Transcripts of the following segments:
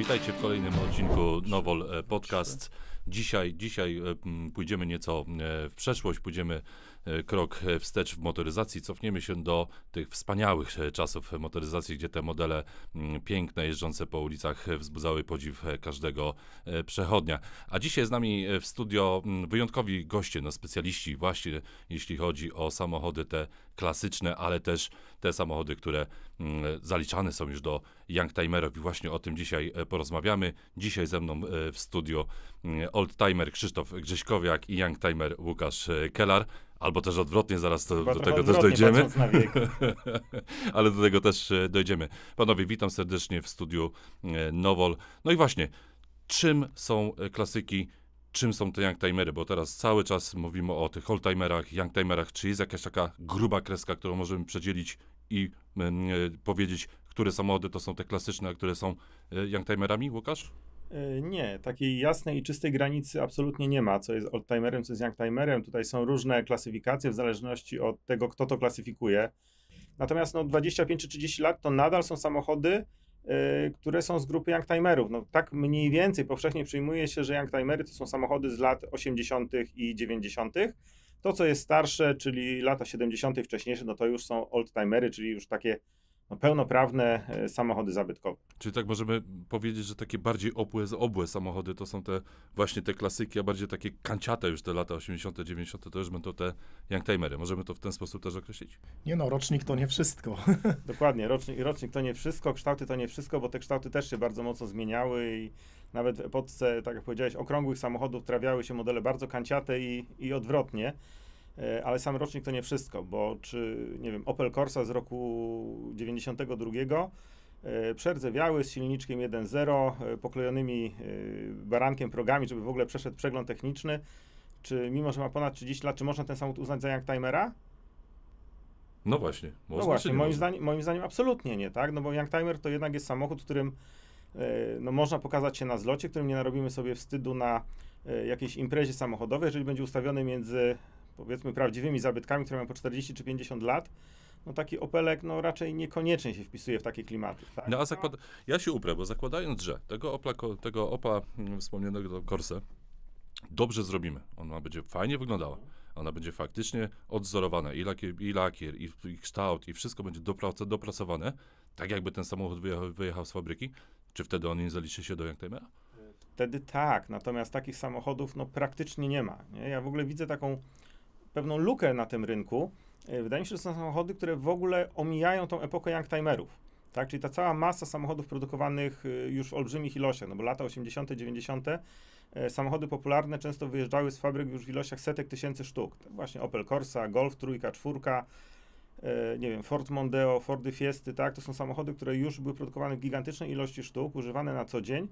Witajcie w kolejnym odcinku Nowol Podcast. Dzisiaj pójdziemy nieco w przeszłość, pójdziemy krok wstecz w motoryzacji, cofniemy się do tych wspaniałych czasów motoryzacji, gdzie te modele piękne, jeżdżące po ulicach wzbudzały podziw każdego przechodnia. A dzisiaj z nami w studio wyjątkowi goście, specjaliści właśnie jeśli chodzi o samochody te klasyczne, ale też te samochody, które zaliczane są już do youngtimerów i właśnie o tym dzisiaj porozmawiamy. Dzisiaj ze mną w studiu oldtimer Krzysztof Grześkowiak i youngtimer Łukasz Kelar. Albo też odwrotnie, zaraz do tego też dojdziemy. Ale do tego też dojdziemy. Panowie, witam serdecznie w studiu Nowol. No i właśnie, czym są klasyki, czym są te youngtimery? Bo teraz cały czas mówimy o tych oldtimerach, youngtimerach. Czy jest jakaś taka gruba kreska, którą możemy przedzielić i powiedzieć, które samochody to są te klasyczne, a które są youngtimerami, Łukasz? Nie, takiej jasnej i czystej granicy absolutnie nie ma, co jest oldtimerem, co jest youngtimerem. Tutaj są różne klasyfikacje w zależności od tego, kto to klasyfikuje. Natomiast 25 czy 30 lat to nadal są samochody, które są z grupy youngtimerów. Tak mniej więcej powszechnie przyjmuje się, że youngtimery to są samochody z lat 80. i 90. To, co jest starsze, czyli lata 70. i wcześniejsze, to już są oldtimery, czyli już takie pełnoprawne samochody zabytkowe. Czyli tak możemy powiedzieć, że takie bardziej obłe samochody to są te właśnie te klasyki, a bardziej takie kanciate już te lata 80., 90. to już będą te youngtimery. Możemy to w ten sposób też określić? Nie rocznik to nie wszystko. Dokładnie, rocznik to nie wszystko, kształty to nie wszystko, bo te kształty też się bardzo mocno zmieniały i nawet w epoce, tak jak powiedziałeś, okrągłych samochodów trafiały się modele bardzo kanciate i odwrotnie. Ale sam rocznik to nie wszystko, bo Opel Corsa z roku 92 przerdzewiały z silniczkiem 1.0, poklejonymi barankiem progami, żeby w ogóle przeszedł przegląd techniczny, czy mimo, że ma ponad 30 lat, czy można ten samochód uznać za youngtimera? No właśnie. Moim zdaniem absolutnie nie, tak? No bo youngtimer to jednak jest samochód, w którym można pokazać się na zlocie, w którym nie narobimy sobie wstydu na jakiejś imprezie samochodowej, jeżeli będzie ustawiony między, powiedzmy, prawdziwymi zabytkami, które mają po 40 czy 50 lat, taki Opelek raczej niekoniecznie się wpisuje w takie klimaty. Tak? Ja się uprę, bo zakładając, że tego Opa wspomnianego Corsę dobrze zrobimy, ona będzie fajnie wyglądała, ona będzie faktycznie odzorowana, i lakier, i kształt, i wszystko będzie dopracowane, tak jakby ten samochód wyjechał z fabryki, czy wtedy on nie zaliczy się do youngtimera? Wtedy tak, natomiast takich samochodów praktycznie nie ma. Nie? Ja w ogóle widzę taką pewną lukę na tym rynku. Wydaje mi się, że są samochody, które w ogóle omijają tą epokę youngtimerów. Tak? Czyli ta cała masa samochodów produkowanych już w olbrzymich ilościach, bo lata 80., 90. Samochody popularne często wyjeżdżały z fabryk już w ilościach setek tysięcy sztuk. Tak właśnie Opel Corsa, Golf, trójka, czwórka, Ford Mondeo, Fordy Fiesty, tak? To są samochody, które już były produkowane w gigantycznej ilości sztuk, używane na co dzień.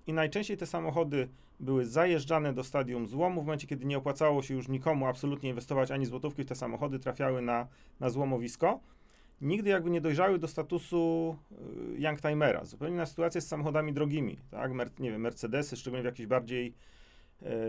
I najczęściej te samochody były zajeżdżane do stadium złomu. W momencie, kiedy nie opłacało się już nikomu absolutnie inwestować ani złotówki w te samochody, trafiały na złomowisko. Nigdy jakby nie dojrzały do statusu youngtimera. Zupełnie inna sytuacja jest z samochodami drogimi. Tak? Mercedesy, szczególnie w jakichś bardziej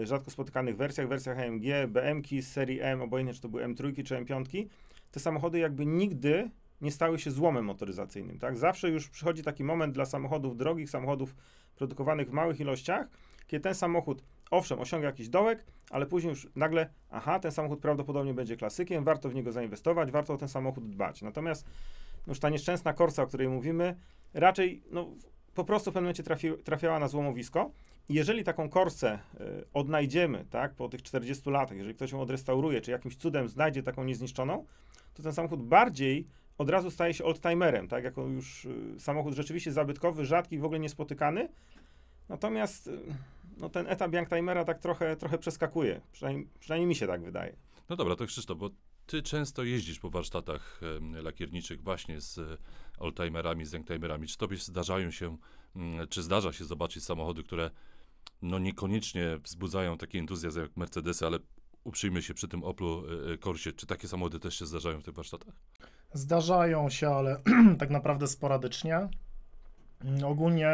rzadko spotykanych wersjach AMG, BM-ki z serii M, obojętnie czy to były M3 czy M5. Te samochody jakby nigdy nie stały się złomem motoryzacyjnym. Tak? Zawsze już przychodzi taki moment dla samochodów drogich, samochodów produkowanych w małych ilościach, kiedy ten samochód, owszem, osiąga jakiś dołek, ale później już nagle, ten samochód prawdopodobnie będzie klasykiem, warto w niego zainwestować, warto o ten samochód dbać. Natomiast już ta nieszczęsna Corsa, o której mówimy, raczej po prostu w pewnym momencie trafiała na złomowisko. I jeżeli taką Corsę odnajdziemy, tak, po tych 40 latach, jeżeli ktoś ją odrestauruje, czy jakimś cudem znajdzie taką niezniszczoną, to ten samochód bardziej od razu staje się oldtimerem, tak, jako już samochód rzeczywiście zabytkowy, rzadki, w ogóle niespotykany. Natomiast ten etap youngtimera tak trochę przeskakuje, przynajmniej mi się tak wydaje. No dobra, to Krzysztof, bo ty często jeździsz po warsztatach lakierniczych właśnie z oldtimerami, z youngtimerami. Czy tobie zdarza się zobaczyć samochody, które niekoniecznie wzbudzają taki entuzjazm jak Mercedesy, ale uprzyjmy się przy tym Oplu Corsie. Czy takie samochody też się zdarzają w tych warsztatach? Zdarzają się, ale tak naprawdę sporadycznie. Ogólnie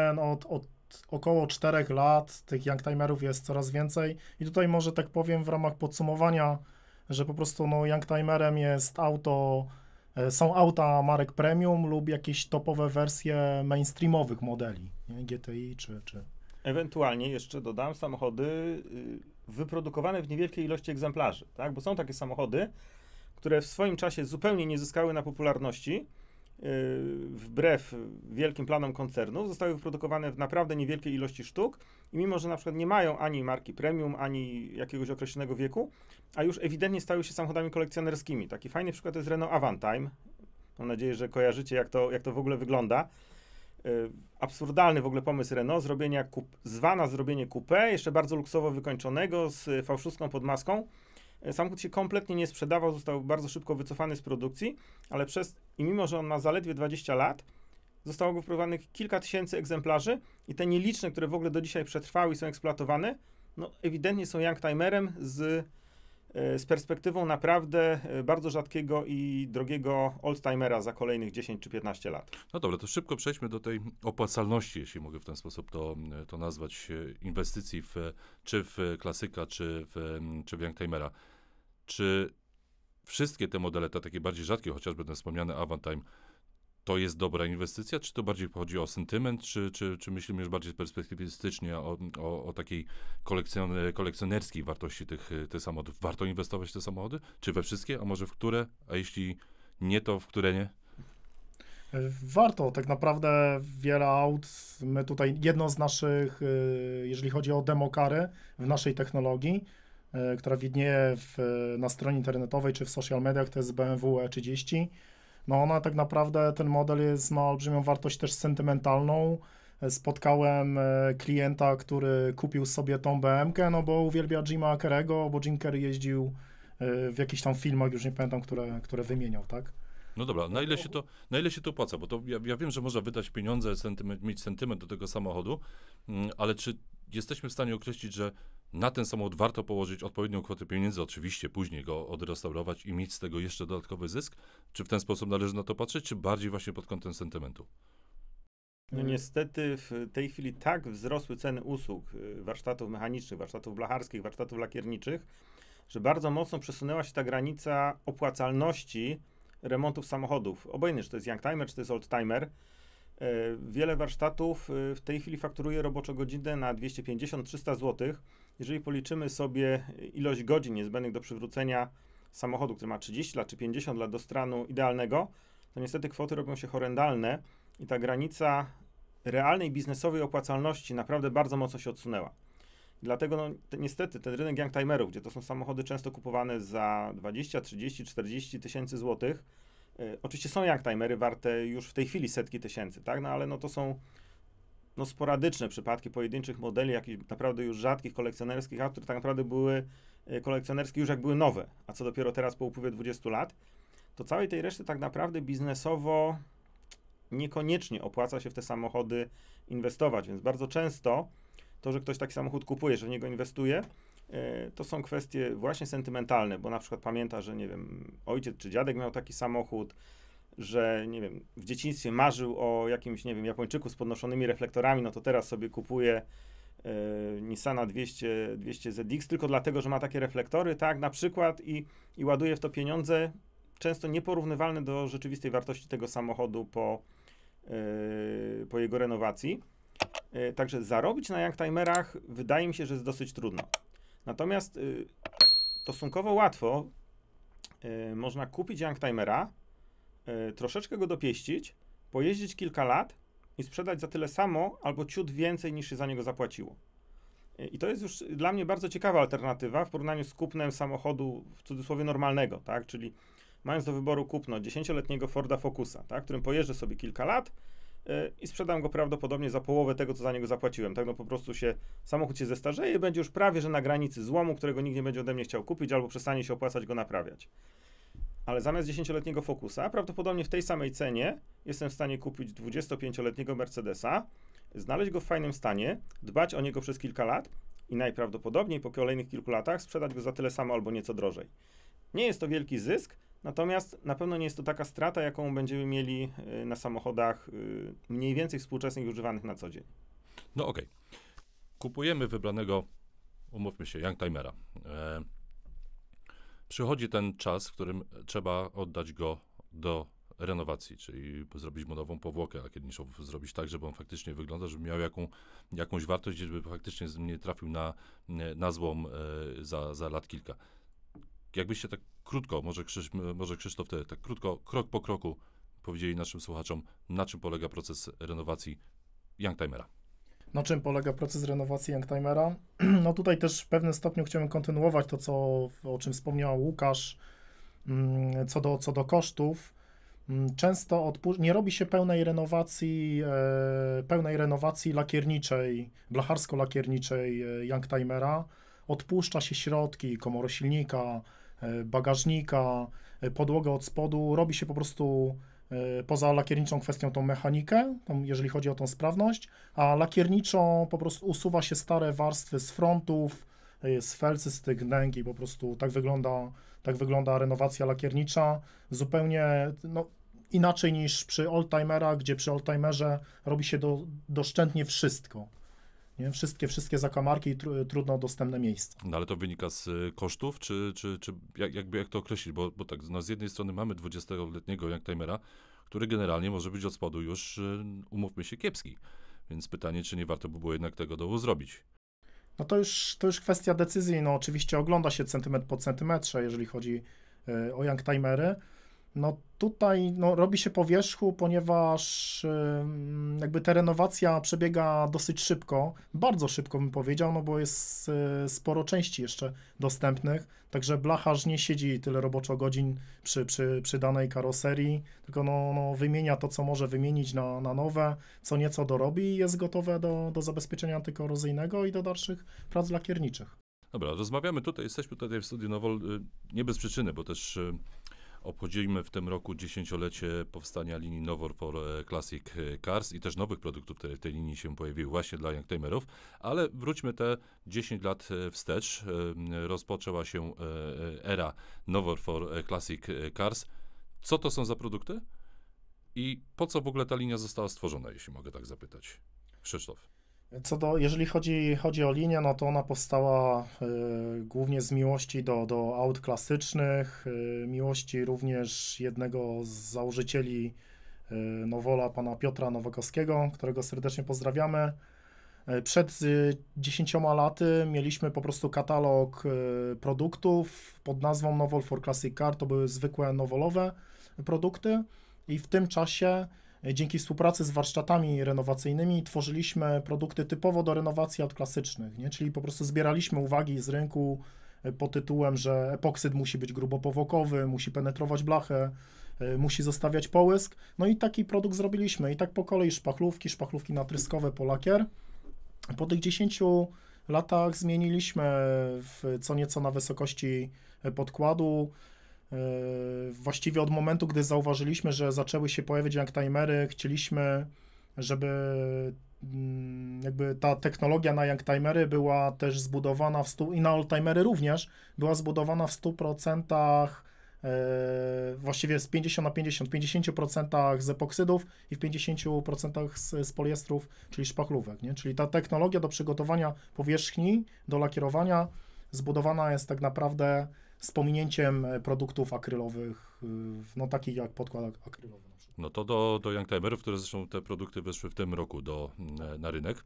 od około 4 lat tych youngtimerów jest coraz więcej i tutaj może tak powiem w ramach podsumowania, że po prostu youngtimerem jest auto Są auta marek premium lub jakieś topowe wersje mainstreamowych modeli, nie? GTI czy... Ewentualnie jeszcze dodam samochody wyprodukowane w niewielkiej ilości egzemplarzy, tak? Bo są takie samochody, które w swoim czasie zupełnie nie zyskały na popularności, wbrew wielkim planom koncernów, zostały wyprodukowane w naprawdę niewielkiej ilości sztuk i mimo, że na przykład nie mają ani marki premium, ani jakiegoś określonego wieku, a już ewidentnie stały się samochodami kolekcjonerskimi. Taki fajny przykład to jest Renault Avantime. Mam nadzieję, że kojarzycie, jak to w ogóle wygląda. Absurdalny w ogóle pomysł Renault, zrobienie coupé, jeszcze bardzo luksowo wykończonego, z V6 pod maską. Samochód się kompletnie nie sprzedawał, został bardzo szybko wycofany z produkcji, ale mimo, że on ma zaledwie 20 lat, zostało go wyprodukowanych kilka tysięcy egzemplarzy i te nieliczne, które w ogóle do dzisiaj przetrwały i są eksploatowane, no ewidentnie są youngtimerem z perspektywą naprawdę bardzo rzadkiego i drogiego oldtimera za kolejnych 10 czy 15 lat. No dobra, to szybko przejdźmy do tej opłacalności, jeśli mogę w ten sposób to nazwać, inwestycji czy w klasyka, czy w youngtimera. Czy wszystkie te modele, te takie bardziej rzadkie, chociażby ten wspomniany Avantime, to jest dobra inwestycja, czy to bardziej chodzi o sentyment, czy myślimy już bardziej perspektywistycznie o takiej kolekcjonerskiej wartości tych samochodów? Warto inwestować w te samochody? Czy we wszystkie, a może w które? A jeśli nie, to w które nie? Warto, tak naprawdę wiele aut, my tutaj, jedno z naszych, jeżeli chodzi o demokary w naszej technologii, która widnieje na stronie internetowej czy w social mediach, to jest BMW E30. No ona tak naprawdę, ten model ma olbrzymią wartość też sentymentalną. Spotkałem klienta, który kupił sobie tą BM-kę, no bo uwielbia Jima Carrey'ego, bo Jim Carrey jeździł w jakichś tam filmach, już nie pamiętam, które wymieniał, tak? No dobra, na ile się to opłaca? Bo to ja wiem, że można wydać pieniądze, mieć sentyment do tego samochodu, ale czy jesteśmy w stanie określić, że na ten samochód warto położyć odpowiednią kwotę pieniędzy, oczywiście później go odrestaurować i mieć z tego jeszcze dodatkowy zysk? Czy w ten sposób należy na to patrzeć, czy bardziej właśnie pod kątem sentymentu? No niestety w tej chwili tak wzrosły ceny usług warsztatów mechanicznych, warsztatów blacharskich, warsztatów lakierniczych, że bardzo mocno przesunęła się ta granica opłacalności remontów samochodów. Obojętnie, czy to jest youngtimer, czy to jest oldtimer. Wiele warsztatów w tej chwili fakturuje roboczo-godzinę na 250-300 zł. Jeżeli policzymy sobie ilość godzin niezbędnych do przywrócenia samochodu, który ma 30 lat czy 50 lat do stanu idealnego, to niestety kwoty robią się horrendalne i ta granica realnej biznesowej opłacalności naprawdę bardzo mocno się odsunęła. Dlatego niestety ten rynek youngtimerów, gdzie to są samochody często kupowane za 20, 30, 40 tysięcy złotych, oczywiście są youngtimery warte już w tej chwili setki tysięcy, tak? No ale to są sporadyczne przypadki pojedynczych modeli, jakichś naprawdę już rzadkich kolekcjonerskich aut, które tak naprawdę były kolekcjonerskie już jak były nowe, a co dopiero teraz po upływie 20 lat, to całej tej reszty tak naprawdę biznesowo niekoniecznie opłaca się w te samochody inwestować, więc bardzo często to, że ktoś taki samochód kupuje, że w niego inwestuje, to są kwestie właśnie sentymentalne, bo na przykład pamięta, że nie wiem, ojciec czy dziadek miał taki samochód, że nie wiem, w dzieciństwie marzył o jakimś, nie wiem, Japończyku z podnoszonymi reflektorami, no to teraz sobie kupuje Nissana 200 ZX tylko dlatego, że ma takie reflektory, tak, na przykład i ładuje w to pieniądze, często nieporównywalne do rzeczywistej wartości tego samochodu po jego renowacji. Także zarobić na youngtimerach wydaje mi się, że jest dosyć trudno. Natomiast stosunkowo łatwo można kupić youngtimera, troszeczkę go dopieścić, pojeździć kilka lat i sprzedać za tyle samo albo ciut więcej niż się za niego zapłaciło. I to jest już dla mnie bardzo ciekawa alternatywa w porównaniu z kupnem samochodu w cudzysłowie normalnego, tak? Czyli mając do wyboru kupno 10-letniego Forda Focusa, tak? Którym pojeżdżę sobie kilka lat i sprzedam go prawdopodobnie za połowę tego, co za niego zapłaciłem. Tak, no po prostu samochód się zestarzeje i będzie już prawie, że na granicy złomu, którego nikt nie będzie ode mnie chciał kupić albo przestanie się opłacać go naprawiać. Ale zamiast 10-letniego Focusa, prawdopodobnie w tej samej cenie jestem w stanie kupić 25-letniego Mercedesa, znaleźć go w fajnym stanie, dbać o niego przez kilka lat i najprawdopodobniej po kolejnych kilku latach sprzedać go za tyle samo albo nieco drożej. Nie jest to wielki zysk, natomiast na pewno nie jest to taka strata, jaką będziemy mieli na samochodach mniej więcej współczesnych i używanych na co dzień. No okej. Kupujemy wybranego, umówmy się, youngtimera. Przychodzi ten czas, w którym trzeba oddać go do renowacji, czyli zrobić mu nową powłokę lakierniczą, zrobić tak, żeby on faktycznie wyglądał, żeby miał jakąś wartość, żeby faktycznie nie trafił na złom za lat kilka. Jakbyście tak krótko, może Krzysztof, tak krótko, krok po kroku powiedzieli naszym słuchaczom, na czym polega proces renowacji Youngtimera. Na czym polega proces renowacji Youngtimera? No tutaj też w pewnym stopniu chciałem kontynuować to, o czym wspomniał Łukasz, co do kosztów. Często nie robi się pełnej renowacji lakierniczej, blacharsko-lakierniczej Youngtimera. Odpuszcza się środki, komorosilnika, bagażnika, podłogę od spodu. Robi się po prostu poza lakierniczą kwestią tą mechanikę, jeżeli chodzi o tą sprawność, a lakierniczo po prostu usuwa się stare warstwy z frontów, z felcy, z tych wnęki, po prostu tak wygląda renowacja lakiernicza. Zupełnie inaczej niż przy oldtimerach, gdzie przy oldtimerze robi się doszczętnie wszystko. Nie? Wszystkie zakamarki i trudno dostępne miejsca. No ale to wynika z kosztów, czy jak to określić? Bo tak, z jednej strony mamy 20-letniego Youngtimera, który generalnie może być od spodu już, umówmy się, kiepski. Więc pytanie, czy nie warto by było jednak tego dołu zrobić? No to już kwestia decyzji. No oczywiście ogląda się centymetr po centymetrze, jeżeli chodzi o Youngtimery. No tutaj robi się po wierzchu, ponieważ jakby ta renowacja przebiega dosyć szybko, bardzo szybko bym powiedział, bo jest sporo części jeszcze dostępnych, także blacharz nie siedzi tyle roboczo godzin przy danej karoserii, tylko wymienia to, co może wymienić na nowe, co nieco dorobi i jest gotowe do zabezpieczenia antykorozyjnego i do dalszych prac lakierniczych. Dobra, jesteśmy tutaj w Studiu Nowol nie bez przyczyny, bo też obchodzimy w tym roku 10-lecie powstania linii Novol for Classic Cars i też nowych produktów, które w tej linii się pojawiły właśnie dla Youngtimerów, ale wróćmy te 10 lat wstecz. Rozpoczęła się era Novol for Classic Cars. Co to są za produkty i po co w ogóle ta linia została stworzona, jeśli mogę tak zapytać? Krzysztof. Jeżeli chodzi o linię, no to ona powstała głównie z miłości do aut klasycznych, miłości również jednego z założycieli Nowola, pana Piotra Nowakowskiego, którego serdecznie pozdrawiamy. Przed 10 laty mieliśmy po prostu katalog produktów pod nazwą Novol for Classic Car, to były zwykłe nowolowe produkty i w tym czasie dzięki współpracy z warsztatami renowacyjnymi tworzyliśmy produkty typowo do renowacji aut klasycznych, nie? Czyli po prostu zbieraliśmy uwagi z rynku pod tytułem, że epoksyd musi być grubopowokowy, musi penetrować blachę, musi zostawiać połysk. No i taki produkt zrobiliśmy. I tak po kolei szpachlówki natryskowe po lakier. Po tych 10 latach zmieniliśmy co nieco na wysokości podkładu. Właściwie od momentu, gdy zauważyliśmy, że zaczęły się pojawiać Youngtimery, chcieliśmy, żeby jakby ta technologia na Youngtimery była też zbudowana i na oldtimery również, była zbudowana w 100%, właściwie z 50/50, 50% z epoksydów i w 50% z poliestrów, czyli szpachlówek, nie? Czyli ta technologia do przygotowania powierzchni, do lakierowania zbudowana jest tak naprawdę z pominięciem produktów akrylowych, takich jak podkład akrylowy. No to do Youngtimerów, które zresztą te produkty weszły w tym roku na rynek.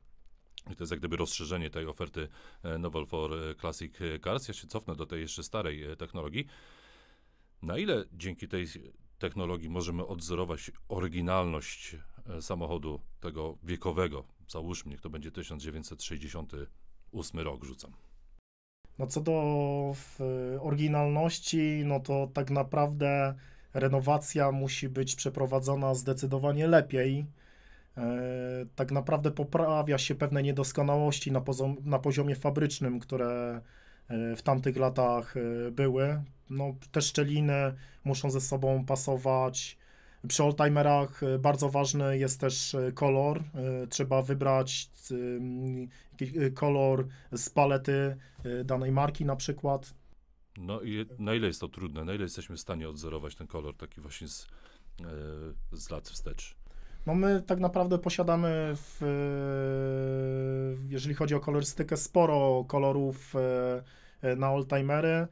I to jest jak gdyby rozszerzenie tej oferty Novol for Classic Cars. Ja się cofnę do tej jeszcze starej technologii. Na ile dzięki tej technologii możemy odzorować oryginalność samochodu tego wiekowego? Załóżmy, niech to będzie 1968 rok, rzucam. No co do oryginalności, no to tak naprawdę renowacja musi być przeprowadzona zdecydowanie lepiej. Tak naprawdę poprawia się pewne niedoskonałości na poziomie fabrycznym, które w tamtych latach były. No, te szczeliny muszą ze sobą pasować. Przy oldtimerach bardzo ważny jest też kolor. Trzeba wybrać kolor z palety danej marki na przykład. No i na ile jest to trudne? Na ile jesteśmy w stanie odzorować ten kolor taki właśnie z lat wstecz? No my tak naprawdę posiadamy, jeżeli chodzi o kolorystykę, sporo kolorów na oldtimery,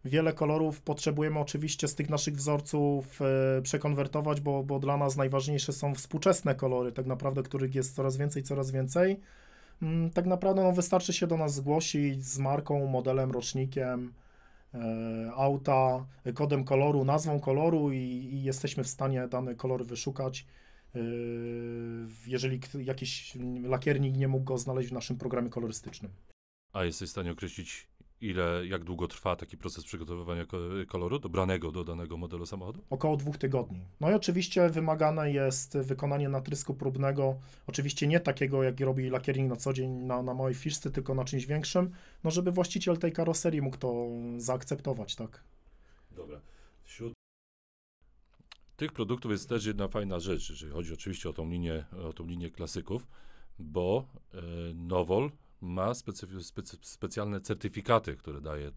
wiele kolorów potrzebujemy oczywiście z tych naszych wzorców przekonwertować, bo dla nas najważniejsze są współczesne kolory, tak naprawdę, których jest coraz więcej. Tak naprawdę no, wystarczy się do nas zgłosić z marką, modelem, rocznikiem auta, kodem koloru, nazwą koloru i jesteśmy w stanie dany kolor wyszukać, jeżeli jakiś lakiernik nie mógł go znaleźć w naszym programie kolorystycznym. A jesteś w stanie określić, jak długo trwa taki proces przygotowywania koloru dobranego do danego modelu samochodu? Około 2 tygodni. No i oczywiście wymagane jest wykonanie natrysku próbnego, oczywiście nie takiego, jak robi lakiernik na co dzień na małej fiszce, tylko na czymś większym, no żeby właściciel tej karoserii mógł to zaakceptować, tak. Dobra. Wśród tych produktów jest też jedna fajna rzecz, jeżeli chodzi oczywiście o tą linię klasyków, bo Nowol ma specjalne certyfikaty, które daje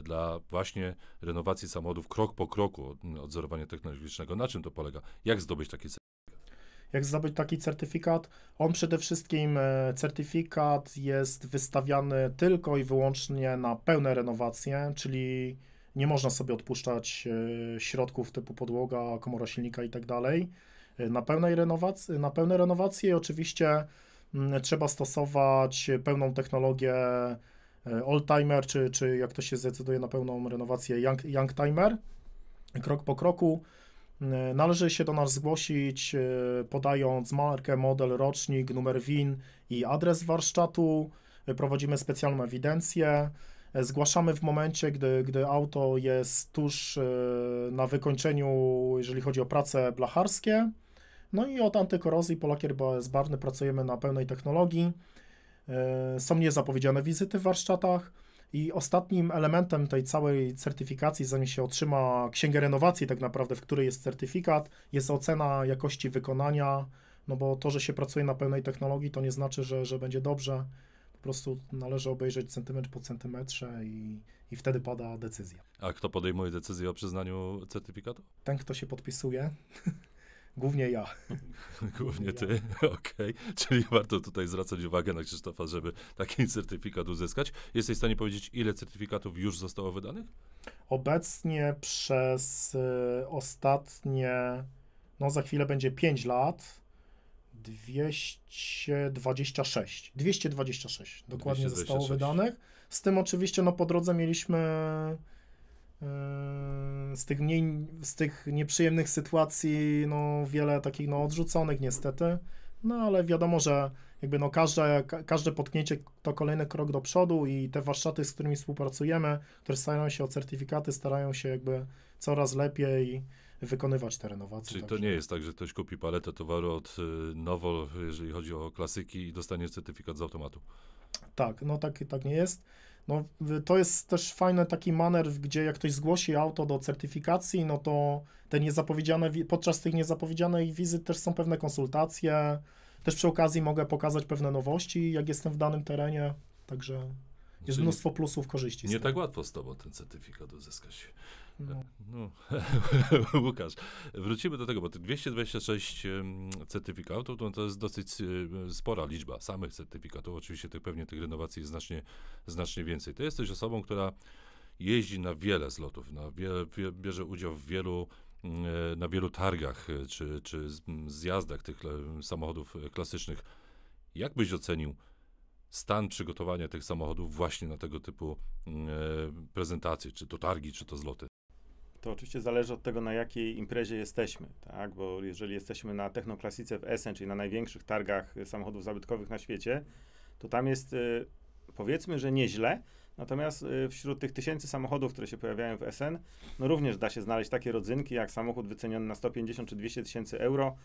dla właśnie renowacji samochodów krok po kroku od odzorowania technologicznego. Na czym to polega? Jak zdobyć taki certyfikat? Jak zdobyć taki certyfikat? On przede wszystkim, certyfikat jest wystawiany tylko i wyłącznie na pełne renowacje, czyli nie można sobie odpuszczać środków typu podłoga, komora silnika i tak dalej. Na pełne renowacje oczywiście trzeba stosować pełną technologię oldtimer, czy jak to się zdecyduje na pełną renowację youngtimer. Krok po kroku należy się do nas zgłosić, podając markę, model, rocznik, numer VIN i adres warsztatu. Prowadzimy specjalną ewidencję. Zgłaszamy w momencie, gdy auto jest tuż na wykończeniu, jeżeli chodzi o prace blacharskie. No i od antykorozji po lakier bezbarwny pracujemy na pełnej technologii. Są niezapowiedziane wizyty w warsztatach i ostatnim elementem tej całej certyfikacji, zanim się otrzyma księgę renowacji tak naprawdę, w której jest certyfikat, jest ocena jakości wykonania, no bo to, że się pracuje na pełnej technologii, to nie znaczy, że będzie dobrze. Po prostu należy obejrzeć centymetr po centymetrze i wtedy pada decyzja. A kto podejmuje decyzję o przyznaniu certyfikatu? Ten, kto się podpisuje. Głównie ja. Głównie ty, okej. Czyli warto tutaj zwracać uwagę na Krzysztofa, żeby taki certyfikat uzyskać. Jesteś w stanie powiedzieć, ile certyfikatów już zostało wydanych? Obecnie przez ostatnie, no za chwilę będzie 5 lat, 226 dokładnie 226. zostało wydanych. Z tym oczywiście no po drodze mieliśmy z tych nieprzyjemnych sytuacji, no wiele takich no odrzuconych niestety, no ale wiadomo, że jakby no każde potknięcie to kolejny krok do przodu i te warsztaty, z którymi współpracujemy, które starają się o certyfikaty, starają się jakby coraz lepiej wykonywać te renowacje. Czyli to nie jest tak, że ktoś kupi paletę towaru od Nowol, jeżeli chodzi o klasyki i dostanie certyfikat z automatu? Tak, no tak nie jest. No, to jest też fajny taki manewr, gdzie jak ktoś zgłosi auto do certyfikacji, no to podczas tych niezapowiedzianych wizyt też są pewne konsultacje. Też przy okazji mogę pokazać pewne nowości, jak jestem w danym terenie, także jest mnóstwo plusów, korzyści. Nie tak łatwo z tobą ten certyfikat uzyskać. No. Łukasz, wrócimy do tego, bo te 226 certyfikatów to jest dosyć spora liczba samych certyfikatów. Oczywiście pewnie tych renowacji jest znacznie więcej. Ty jesteś osobą, która jeździ na wiele zlotów, bierze udział na wielu targach czy zjazdach tych samochodów klasycznych. Jak byś ocenił stan przygotowania tych samochodów właśnie na tego typu prezentacje, czy to targi, czy to zloty? To oczywiście zależy od tego, na jakiej imprezie jesteśmy, tak? Bo jeżeli jesteśmy na Technoklasyce w Essen, czyli na największych targach samochodów zabytkowych na świecie, to tam jest powiedzmy, że nieźle, natomiast wśród tych tysięcy samochodów, które się pojawiają w Essen, no również da się znaleźć takie rodzynki, jak samochód wyceniony na 150 czy 200 tysięcy euro,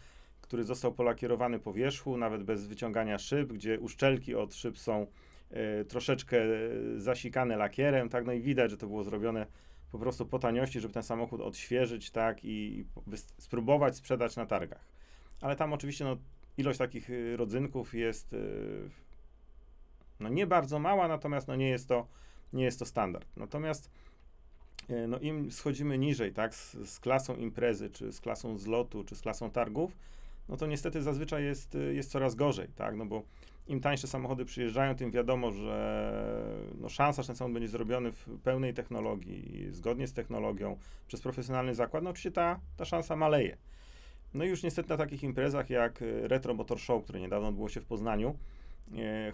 który został polakierowany po wierzchu, nawet bez wyciągania szyb, gdzie uszczelki od szyb są troszeczkę zasikane lakierem, tak? No i widać, że to było zrobione po prostu po taniości, żeby ten samochód odświeżyć, tak, i spróbować sprzedać na targach. Ale tam oczywiście no, ilość takich rodzynków jest no, nie bardzo mała, natomiast no, nie jest to standard. Natomiast no, im schodzimy niżej, tak, z klasą imprezy, czy z klasą zlotu, czy z klasą targów, no to niestety zazwyczaj jest coraz gorzej, tak, no bo im tańsze samochody przyjeżdżają, tym wiadomo, że no, szansa, że ten samochód będzie zrobiony w pełnej technologii, zgodnie z technologią, przez profesjonalny zakład, no oczywiście ta szansa maleje. No i już niestety na takich imprezach jak Retro Motor Show, które niedawno odbyło się w Poznaniu,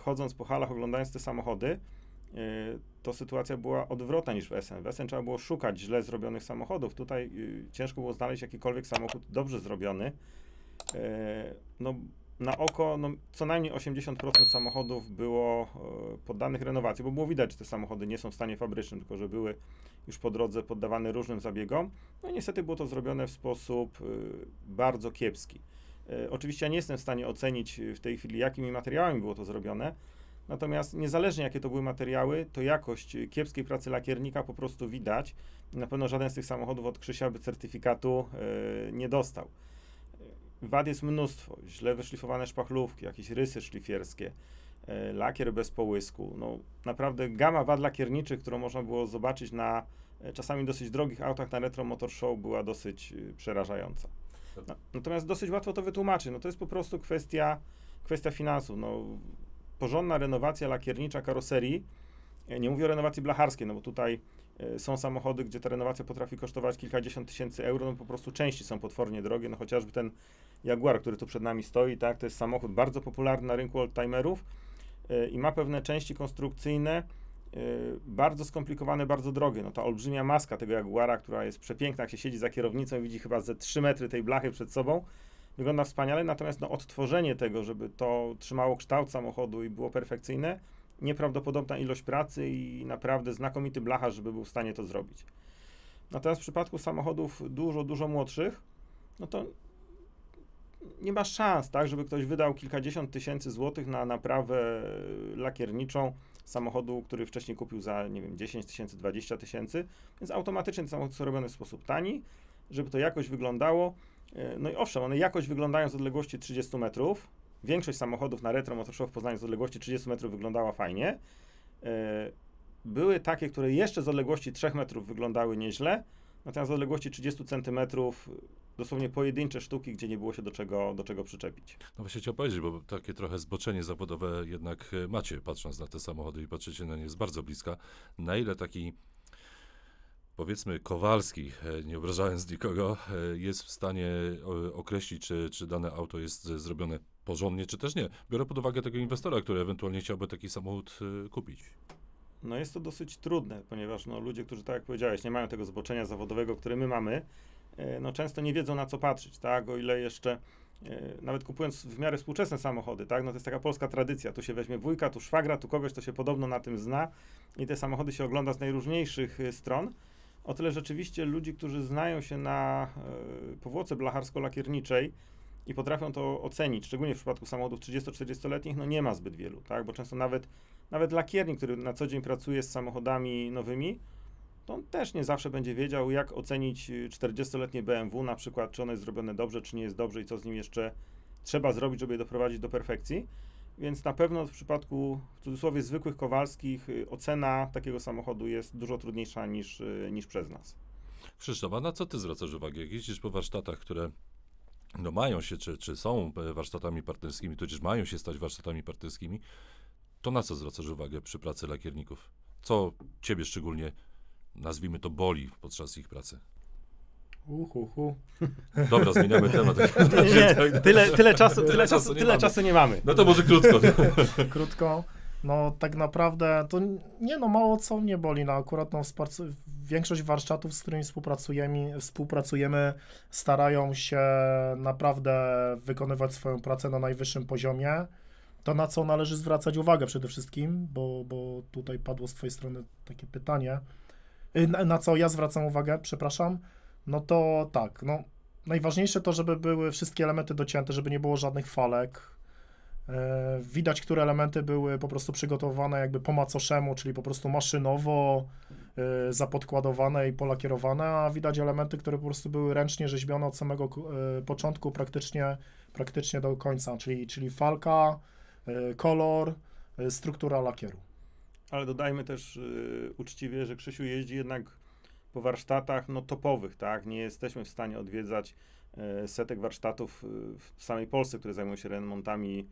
chodząc po halach, oglądając te samochody, to sytuacja była odwrotna niż w Essen. W Essen trzeba było szukać źle zrobionych samochodów. Tutaj ciężko było znaleźć jakikolwiek samochód dobrze zrobiony. No, na oko no, co najmniej 80% samochodów było poddanych renowacji, bo było widać, że te samochody nie są w stanie fabrycznym, tylko że były już po drodze poddawane różnym zabiegom. No i niestety było to zrobione w sposób bardzo kiepski. Oczywiście ja nie jestem w stanie ocenić w tej chwili, jakimi materiałami było to zrobione, natomiast niezależnie jakie to były materiały, to jakość kiepskiej pracy lakiernika po prostu widać. Na pewno żaden z tych samochodów od Krzysia by certyfikatu nie dostał. Wad jest mnóstwo, źle wyszlifowane szpachlówki, jakieś rysy szlifierskie, lakier bez połysku. No, naprawdę gama wad lakierniczych, którą można było zobaczyć na czasami dosyć drogich autach na Retro Motor Show, była dosyć przerażająca. Natomiast dosyć łatwo to wytłumaczyć. No, to jest po prostu kwestia finansów. No, porządna renowacja lakiernicza karoserii, nie mówię o renowacji blacharskiej, no bo tutaj są samochody, gdzie ta renowacja potrafi kosztować kilkadziesiąt tysięcy euro, no po prostu części są potwornie drogie, no chociażby ten Jaguar, który tu przed nami stoi, tak, to jest samochód bardzo popularny na rynku oldtimerów i ma pewne części konstrukcyjne, bardzo skomplikowane, bardzo drogie. No ta olbrzymia maska tego Jaguara, która jest przepiękna, jak się siedzi za kierownicą i widzi chyba ze 3 metry tej blachy przed sobą, wygląda wspaniale, natomiast no, odtworzenie tego, żeby to trzymało kształt samochodu i było perfekcyjne, nieprawdopodobna ilość pracy i naprawdę znakomity blacharz, żeby był w stanie to zrobić. Natomiast w przypadku samochodów dużo młodszych, no to nie ma szans, tak, żeby ktoś wydał kilkadziesiąt tysięcy złotych na naprawę lakierniczą samochodu, który wcześniej kupił za, nie wiem, 10 tysięcy, 20 tysięcy, więc automatycznie ten samochód jest robiony w sposób tani, żeby to jakoś wyglądało. No i owszem, one jakoś wyglądają z odległości 30 metrów. Większość samochodów na Retro Motor Show w Poznaniu z odległości 30 metrów wyglądała fajnie. Były takie, które jeszcze z odległości 3 metrów wyglądały nieźle, natomiast z odległości 30 centymetrów dosłownie pojedyncze sztuki, gdzie nie było się do czego przyczepić. No właśnie chciałem powiedzieć, bo takie trochę zboczenie zawodowe jednak macie, patrząc na te samochody i patrzycie na nie z bardzo bliska. Na ile taki, powiedzmy, Kowalski, nie obrażając nikogo, jest w stanie określić, czy dane auto jest zrobione porządnie, czy też nie. Biorę pod uwagę tego inwestora, który ewentualnie chciałby taki samochód kupić. No jest to dosyć trudne, ponieważ no, ludzie, którzy, tak jak powiedziałeś, nie mają tego zboczenia zawodowego, które my mamy, no często nie wiedzą, na co patrzeć, tak, o ile jeszcze, nawet kupując w miarę współczesne samochody, tak, no to jest taka polska tradycja, tu się weźmie wujka, tu szwagra, tu kogoś, to się podobno na tym zna i te samochody się ogląda z najróżniejszych stron. O tyle rzeczywiście ludzi, którzy znają się na powłoce blacharsko-lakierniczej i potrafią to ocenić, szczególnie w przypadku samochodów 30-40-letnich, no nie ma zbyt wielu, tak, bo często nawet lakiernik, który na co dzień pracuje z samochodami nowymi, to on też nie zawsze będzie wiedział, jak ocenić 40-letnie BMW na przykład, czy ono jest zrobione dobrze, czy nie jest dobrze i co z nim jeszcze trzeba zrobić, żeby je doprowadzić do perfekcji. Więc na pewno w przypadku, w cudzysłowie, zwykłych Kowalskich ocena takiego samochodu jest dużo trudniejsza niż przez nas. Krzysztof, a na co ty zwracasz uwagę? Jak jeździsz po warsztatach, które no mają się, czy są warsztatami partnerskimi, tudzież mają się stać warsztatami partnerskimi, to na co zwracasz uwagę przy pracy lakierników? Co ciebie szczególnie, nazwijmy to, boli podczas ich pracy? Dobra, zmieniamy temat. Nie, tyle czasu nie mamy. No to może krótko. Krótko. No tak naprawdę to mało co mnie boli. No akurat większość warsztatów, z którymi współpracujemy, starają się naprawdę wykonywać swoją pracę na najwyższym poziomie. To, na co należy zwracać uwagę przede wszystkim, bo tutaj padło z twojej strony takie pytanie, na co ja zwracam uwagę, przepraszam, no to tak, no najważniejsze to, żeby były wszystkie elementy docięte, żeby nie było żadnych falek. Widać, które elementy były po prostu przygotowane jakby po macoszemu, czyli po prostu maszynowo zapodkładowane i polakierowane, a widać elementy, które po prostu były ręcznie rzeźbione od samego początku praktycznie do końca, czyli falka, kolor, struktura lakieru. Ale dodajmy też uczciwie, że Krzysiu jeździ jednak po warsztatach no, topowych, tak? Nie jesteśmy w stanie odwiedzać setek warsztatów w samej Polsce, które zajmują się remontami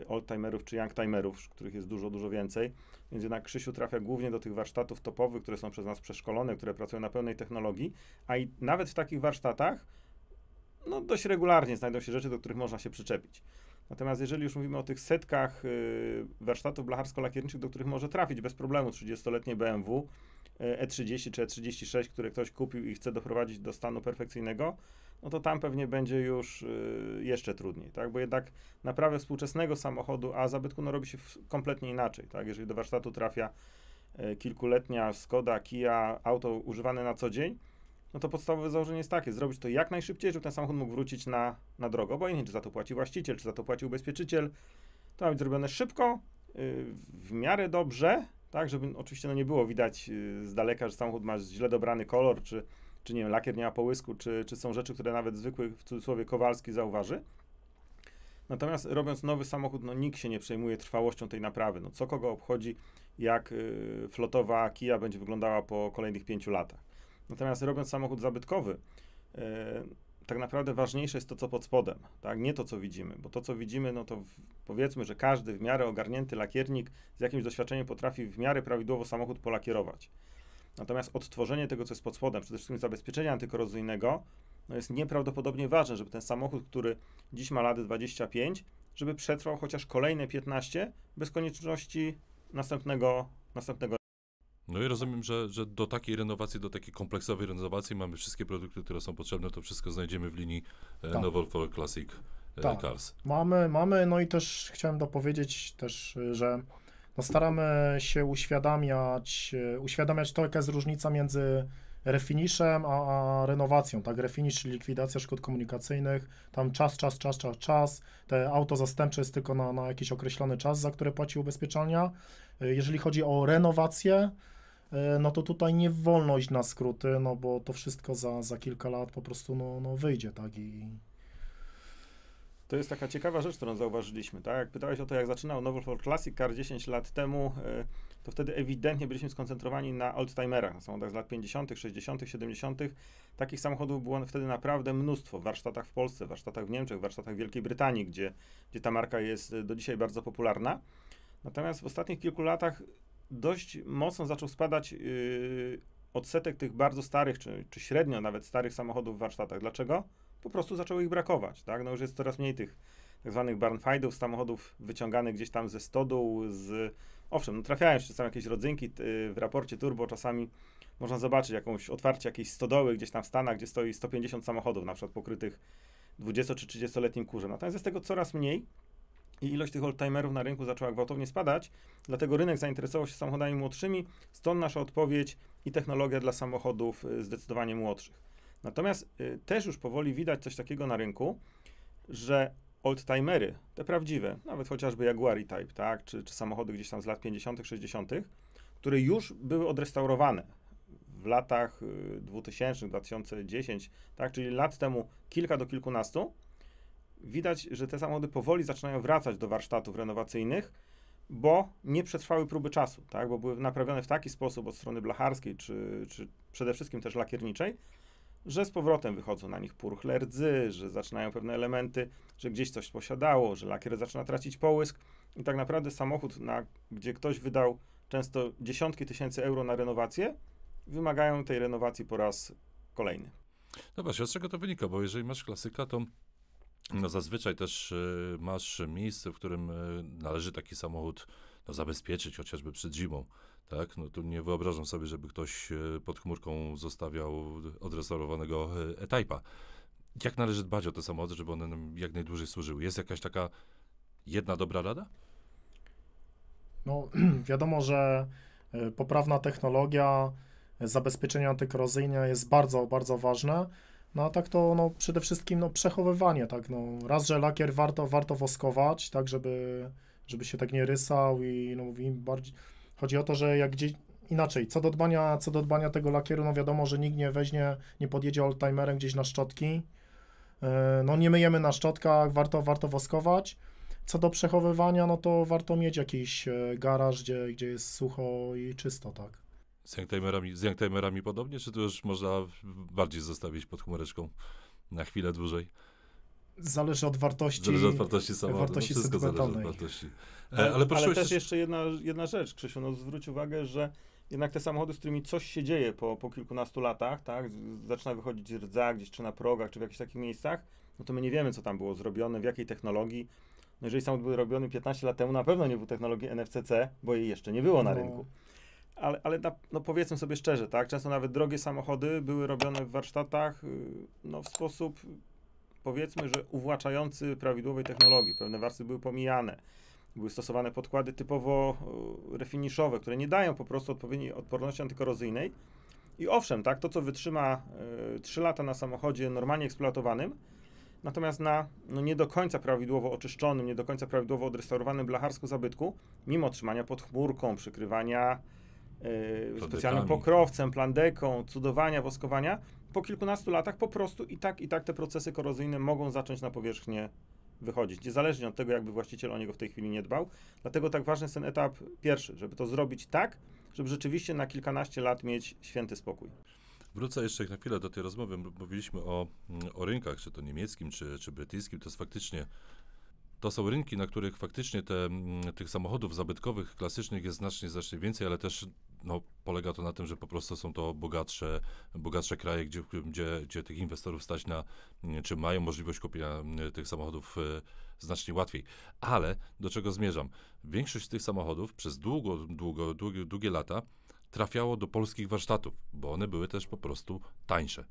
oldtimerów czy youngtimerów, których jest dużo, dużo więcej. Więc jednak Krzysiu trafia głównie do tych warsztatów topowych, które są przez nas przeszkolone, które pracują na pełnej technologii, a i nawet w takich warsztatach no dość regularnie znajdą się rzeczy, do których można się przyczepić. Natomiast jeżeli już mówimy o tych setkach warsztatów blacharsko-lakierniczych, do których może trafić bez problemu 30-letnie BMW, E30 czy E36, które ktoś kupił i chce doprowadzić do stanu perfekcyjnego, no to tam pewnie będzie już jeszcze trudniej, tak? Bo jednak naprawę współczesnego samochodu, a zabytku no robi się kompletnie inaczej, tak? Jeżeli do warsztatu trafia kilkuletnia Skoda, Kia, auto używane na co dzień, no to podstawowe założenie jest takie, zrobić to jak najszybciej, żeby ten samochód mógł wrócić na drogę. Obojętnie, czy za to płaci właściciel, czy za to płaci ubezpieczyciel. To ma być zrobione szybko, w miarę dobrze, tak, żeby oczywiście no nie było widać z daleka, że samochód ma źle dobrany kolor, czy nie wiem, lakier nie ma połysku, czy są rzeczy, które nawet zwykły, w cudzysłowie, Kowalski zauważy. Natomiast robiąc nowy samochód, no nikt się nie przejmuje trwałością tej naprawy. No co kogo obchodzi, jak flotowa Kia będzie wyglądała po kolejnych 5 latach. Natomiast robiąc samochód zabytkowy, tak naprawdę ważniejsze jest to, co pod spodem, tak? Nie to, co widzimy, bo to, co widzimy, no to powiedzmy, że każdy w miarę ogarnięty lakiernik z jakimś doświadczeniem potrafi w miarę prawidłowo samochód polakierować. Natomiast odtworzenie tego, co jest pod spodem, przede wszystkim zabezpieczenia antykorozyjnego, no jest nieprawdopodobnie ważne, żeby ten samochód, który dziś ma lat 25, żeby przetrwał chociaż kolejne 15 bez konieczności następnego. No i rozumiem, że do takiej renowacji, do takiej kompleksowej renowacji mamy wszystkie produkty, które są potrzebne, to wszystko znajdziemy w linii Novel for Classic Cars. Mamy, no i też chciałem dopowiedzieć też, że no staramy się uświadamiać to, jaka jest różnica między refinishem a renowacją, tak? Refinish, czyli likwidacja szkód komunikacyjnych, tam czas. Te auto zastępcze jest tylko na jakiś określony czas, za które płaci ubezpieczalnia. Jeżeli chodzi o renowację, no to tutaj nie wolno iść na skróty, no bo to wszystko za kilka lat po prostu no wyjdzie, tak? To jest taka ciekawa rzecz, którą zauważyliśmy, tak? Jak pytałeś o to, jak zaczynał Novel for Classic Car 10 lat temu, to wtedy ewidentnie byliśmy skoncentrowani na oldtimerach, na samochodach z lat 50., 60., 70. Takich samochodów było wtedy naprawdę mnóstwo w warsztatach w Polsce, w warsztatach w Niemczech, w warsztatach w Wielkiej Brytanii, gdzie ta marka jest do dzisiaj bardzo popularna. Natomiast w ostatnich kilku latach dość mocno zaczął spadać odsetek tych bardzo starych, czy średnio nawet starych samochodów w warsztatach. Dlaczego? Po prostu zaczęło ich brakować, tak? No już jest coraz mniej tych tak zwanych barnfindów, samochodów wyciąganych gdzieś tam ze stodół, owszem, no trafiają się czasami jakieś rodzynki w raporcie turbo, czasami można zobaczyć otwarcie jakiejś stodoły gdzieś tam w Stanach, gdzie stoi 150 samochodów, na przykład pokrytych 20 czy 30-letnim kurzem. Natomiast jest tego coraz mniej i ilość tych oldtimerów na rynku zaczęła gwałtownie spadać, dlatego rynek zainteresował się samochodami młodszymi, stąd nasza odpowiedź i technologia dla samochodów zdecydowanie młodszych. Natomiast też już powoli widać coś takiego na rynku, że oldtimery, te prawdziwe, nawet chociażby Jaguar E-Type, tak, czy samochody gdzieś tam z lat 50., 60., które już były odrestaurowane w latach 2000, 2010, tak, czyli lat temu kilka do kilkunastu, widać, że te samochody powoli zaczynają wracać do warsztatów renowacyjnych, bo nie przetrwały próby czasu, tak, bo były naprawione w taki sposób od strony blacharskiej, czy przede wszystkim też lakierniczej, że z powrotem wychodzą na nich purchle rdzy, że zaczynają pewne elementy, że gdzieś coś posiadało, że lakier zaczyna tracić połysk i tak naprawdę samochód, gdzie ktoś wydał często dziesiątki tysięcy euro na renowację, wymagają tej renowacji po raz kolejny. No właśnie, z czego to wynika? Bo jeżeli masz klasyka, to no zazwyczaj też masz miejsce, w którym należy taki samochód zabezpieczyć chociażby przed zimą. Tak? No tu nie wyobrażam sobie, żeby ktoś pod chmurką zostawiał odrestaurowanego E-Type'a. Jak należy dbać o te samochody, żeby one nam jak najdłużej służyły? Jest jakaś taka jedna dobra rada? No wiadomo, że poprawna technologia, zabezpieczenie antykorozyjne jest bardzo, bardzo ważne. No a tak to no, przede wszystkim przechowywanie, tak, no raz, że lakier warto woskować, tak, żeby się tak nie rysał i no im bardziej, chodzi o to, że jak gdzieś inaczej, co do dbania tego lakieru, no wiadomo, że nikt nie podjedzie oldtimerem gdzieś na szczotki, no nie myjemy na szczotkach, warto woskować. Co do przechowywania, no to warto mieć jakiś garaż, gdzie jest sucho i czysto, tak. Z youngtimerami podobnie, czy to już można bardziej zostawić pod chmureczką na chwilę dłużej? Zależy od wartości. Zależy od wartości samochodu. Wartości Wszystko zależy od sentymentalnej. wartości. Ale też jeszcze jedna rzecz, Krzysiu, no zwróć uwagę, że jednak te samochody, z którymi coś się dzieje po kilkunastu latach, tak, zaczyna wychodzić rdza gdzieś czy na progach, czy w jakichś takich miejscach, no to my nie wiemy, co tam było zrobione, w jakiej technologii. No jeżeli samochód był robiony 15 lat temu, na pewno nie był technologii NFC-C, bo jej jeszcze nie było na rynku. Ale no powiedzmy sobie szczerze, tak, często nawet drogie samochody były robione w warsztatach no w sposób, powiedzmy, że uwłaczający prawidłowej technologii. Pewne warstwy były pomijane. Były stosowane podkłady typowo refiniszowe, które nie dają po prostu odpowiedniej odporności antykorozyjnej. I owszem, tak, to co wytrzyma 3 lata na samochodzie normalnie eksploatowanym, natomiast na no, nie do końca prawidłowo oczyszczonym, nie do końca prawidłowo odrestaurowanym blacharsku zabytku, mimo trzymania pod chmurką, przykrywania specjalnym pokrowcem, plandeką, cudowania, woskowania, po kilkunastu latach po prostu i tak te procesy korozyjne mogą zacząć na powierzchnię wychodzić, niezależnie od tego, jakby właściciel o niego w tej chwili nie dbał. Dlatego tak ważny jest ten etap pierwszy, żeby to zrobić tak, żeby rzeczywiście na kilkanaście lat mieć święty spokój. Wrócę jeszcze na chwilę do tej rozmowy. Mówiliśmy o rynkach, czy to niemieckim, czy brytyjskim. To jest faktycznie, to są rynki, na których faktycznie tych samochodów zabytkowych, klasycznych jest znacznie więcej, ale też no, polega to na tym, że po prostu są to bogatsze kraje, gdzie tych inwestorów stać na, czy mają możliwość kupienia tych samochodów znacznie łatwiej. Ale do czego zmierzam? Większość z tych samochodów przez długie lata trafiało do polskich warsztatów, bo one były też po prostu tańsze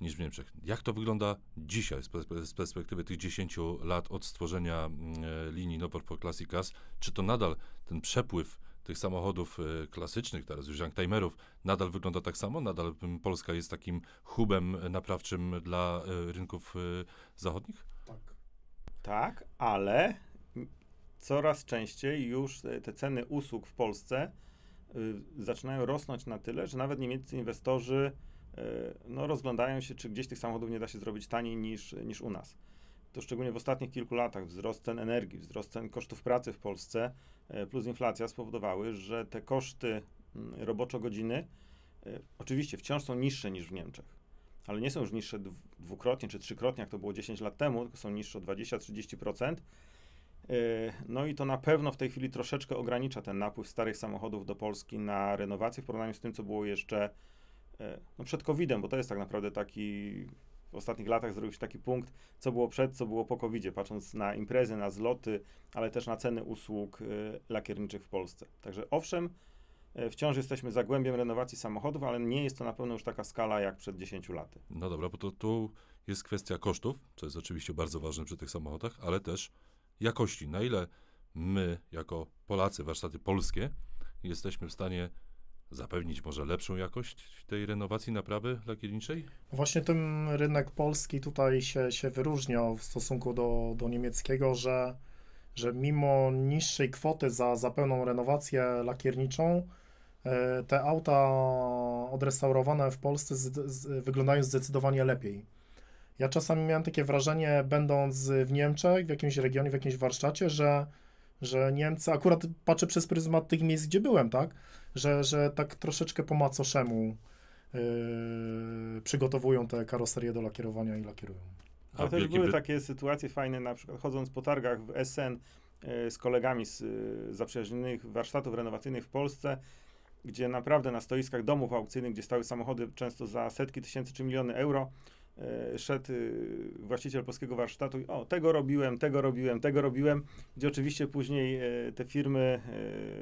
niż w Niemczech. Jak to wygląda dzisiaj z perspektywy tych 10 lat od stworzenia linii Norfolk Classic Cars? Czy to nadal ten przepływ tych samochodów klasycznych, teraz już youngtimerów, nadal wygląda tak samo? Nadal Polska jest takim hubem naprawczym dla rynków zachodnich? Tak, ale coraz częściej już te ceny usług w Polsce zaczynają rosnąć na tyle, że nawet niemieccy inwestorzy no, rozglądają się, czy gdzieś tych samochodów nie da się zrobić taniej niż u nas. To szczególnie w ostatnich kilku latach wzrost cen energii, wzrost cen kosztów pracy w Polsce plus inflacja spowodowały, że te koszty roboczo-godziny oczywiście wciąż są niższe niż w Niemczech, ale nie są już niższe dwukrotnie czy trzykrotnie, jak to było 10 lat temu, tylko są niższe o 20-30%. No i to na pewno w tej chwili troszeczkę ogranicza ten napływ starych samochodów do Polski na renowację w porównaniu z tym, co było jeszcze no przed COVID-em, bo to jest tak naprawdę taki, w ostatnich latach zrobił się taki punkt, co było przed, co było po COVID-zie, patrząc na imprezy, na zloty, ale też na ceny usług lakierniczych w Polsce. Także owszem, wciąż jesteśmy zagłębiem renowacji samochodów, ale nie jest to na pewno już taka skala jak przed 10 laty. No dobra, bo to tu jest kwestia kosztów, co jest oczywiście bardzo ważne przy tych samochodach, ale też jakości. Na ile my, jako Polacy, warsztaty polskie, jesteśmy w stanie zapewnić może lepszą jakość tej renowacji, naprawy lakierniczej? Właśnie ten rynek polski tutaj się wyróżniał w stosunku do niemieckiego, że mimo niższej kwoty za pełną renowację lakierniczą, te auta odrestaurowane w Polsce wyglądają zdecydowanie lepiej. Ja czasami miałem takie wrażenie, będąc w Niemczech, w jakimś regionie, w jakimś warsztacie, że Niemcy, akurat patrzę przez pryzmat tych miejsc, gdzie byłem, tak, że tak troszeczkę po macoszemu przygotowują te karoserie do lakierowania i lakierują. Ale też były takie sytuacje fajne, na przykład chodząc po targach w Essen z kolegami z zaprzyjaźnionych warsztatów renowacyjnych w Polsce, gdzie naprawdę na stoiskach domów aukcyjnych, gdzie stały samochody często za setki tysięcy czy miliony euro, szedł właściciel polskiego warsztatu i tego robiłem, gdzie oczywiście później te firmy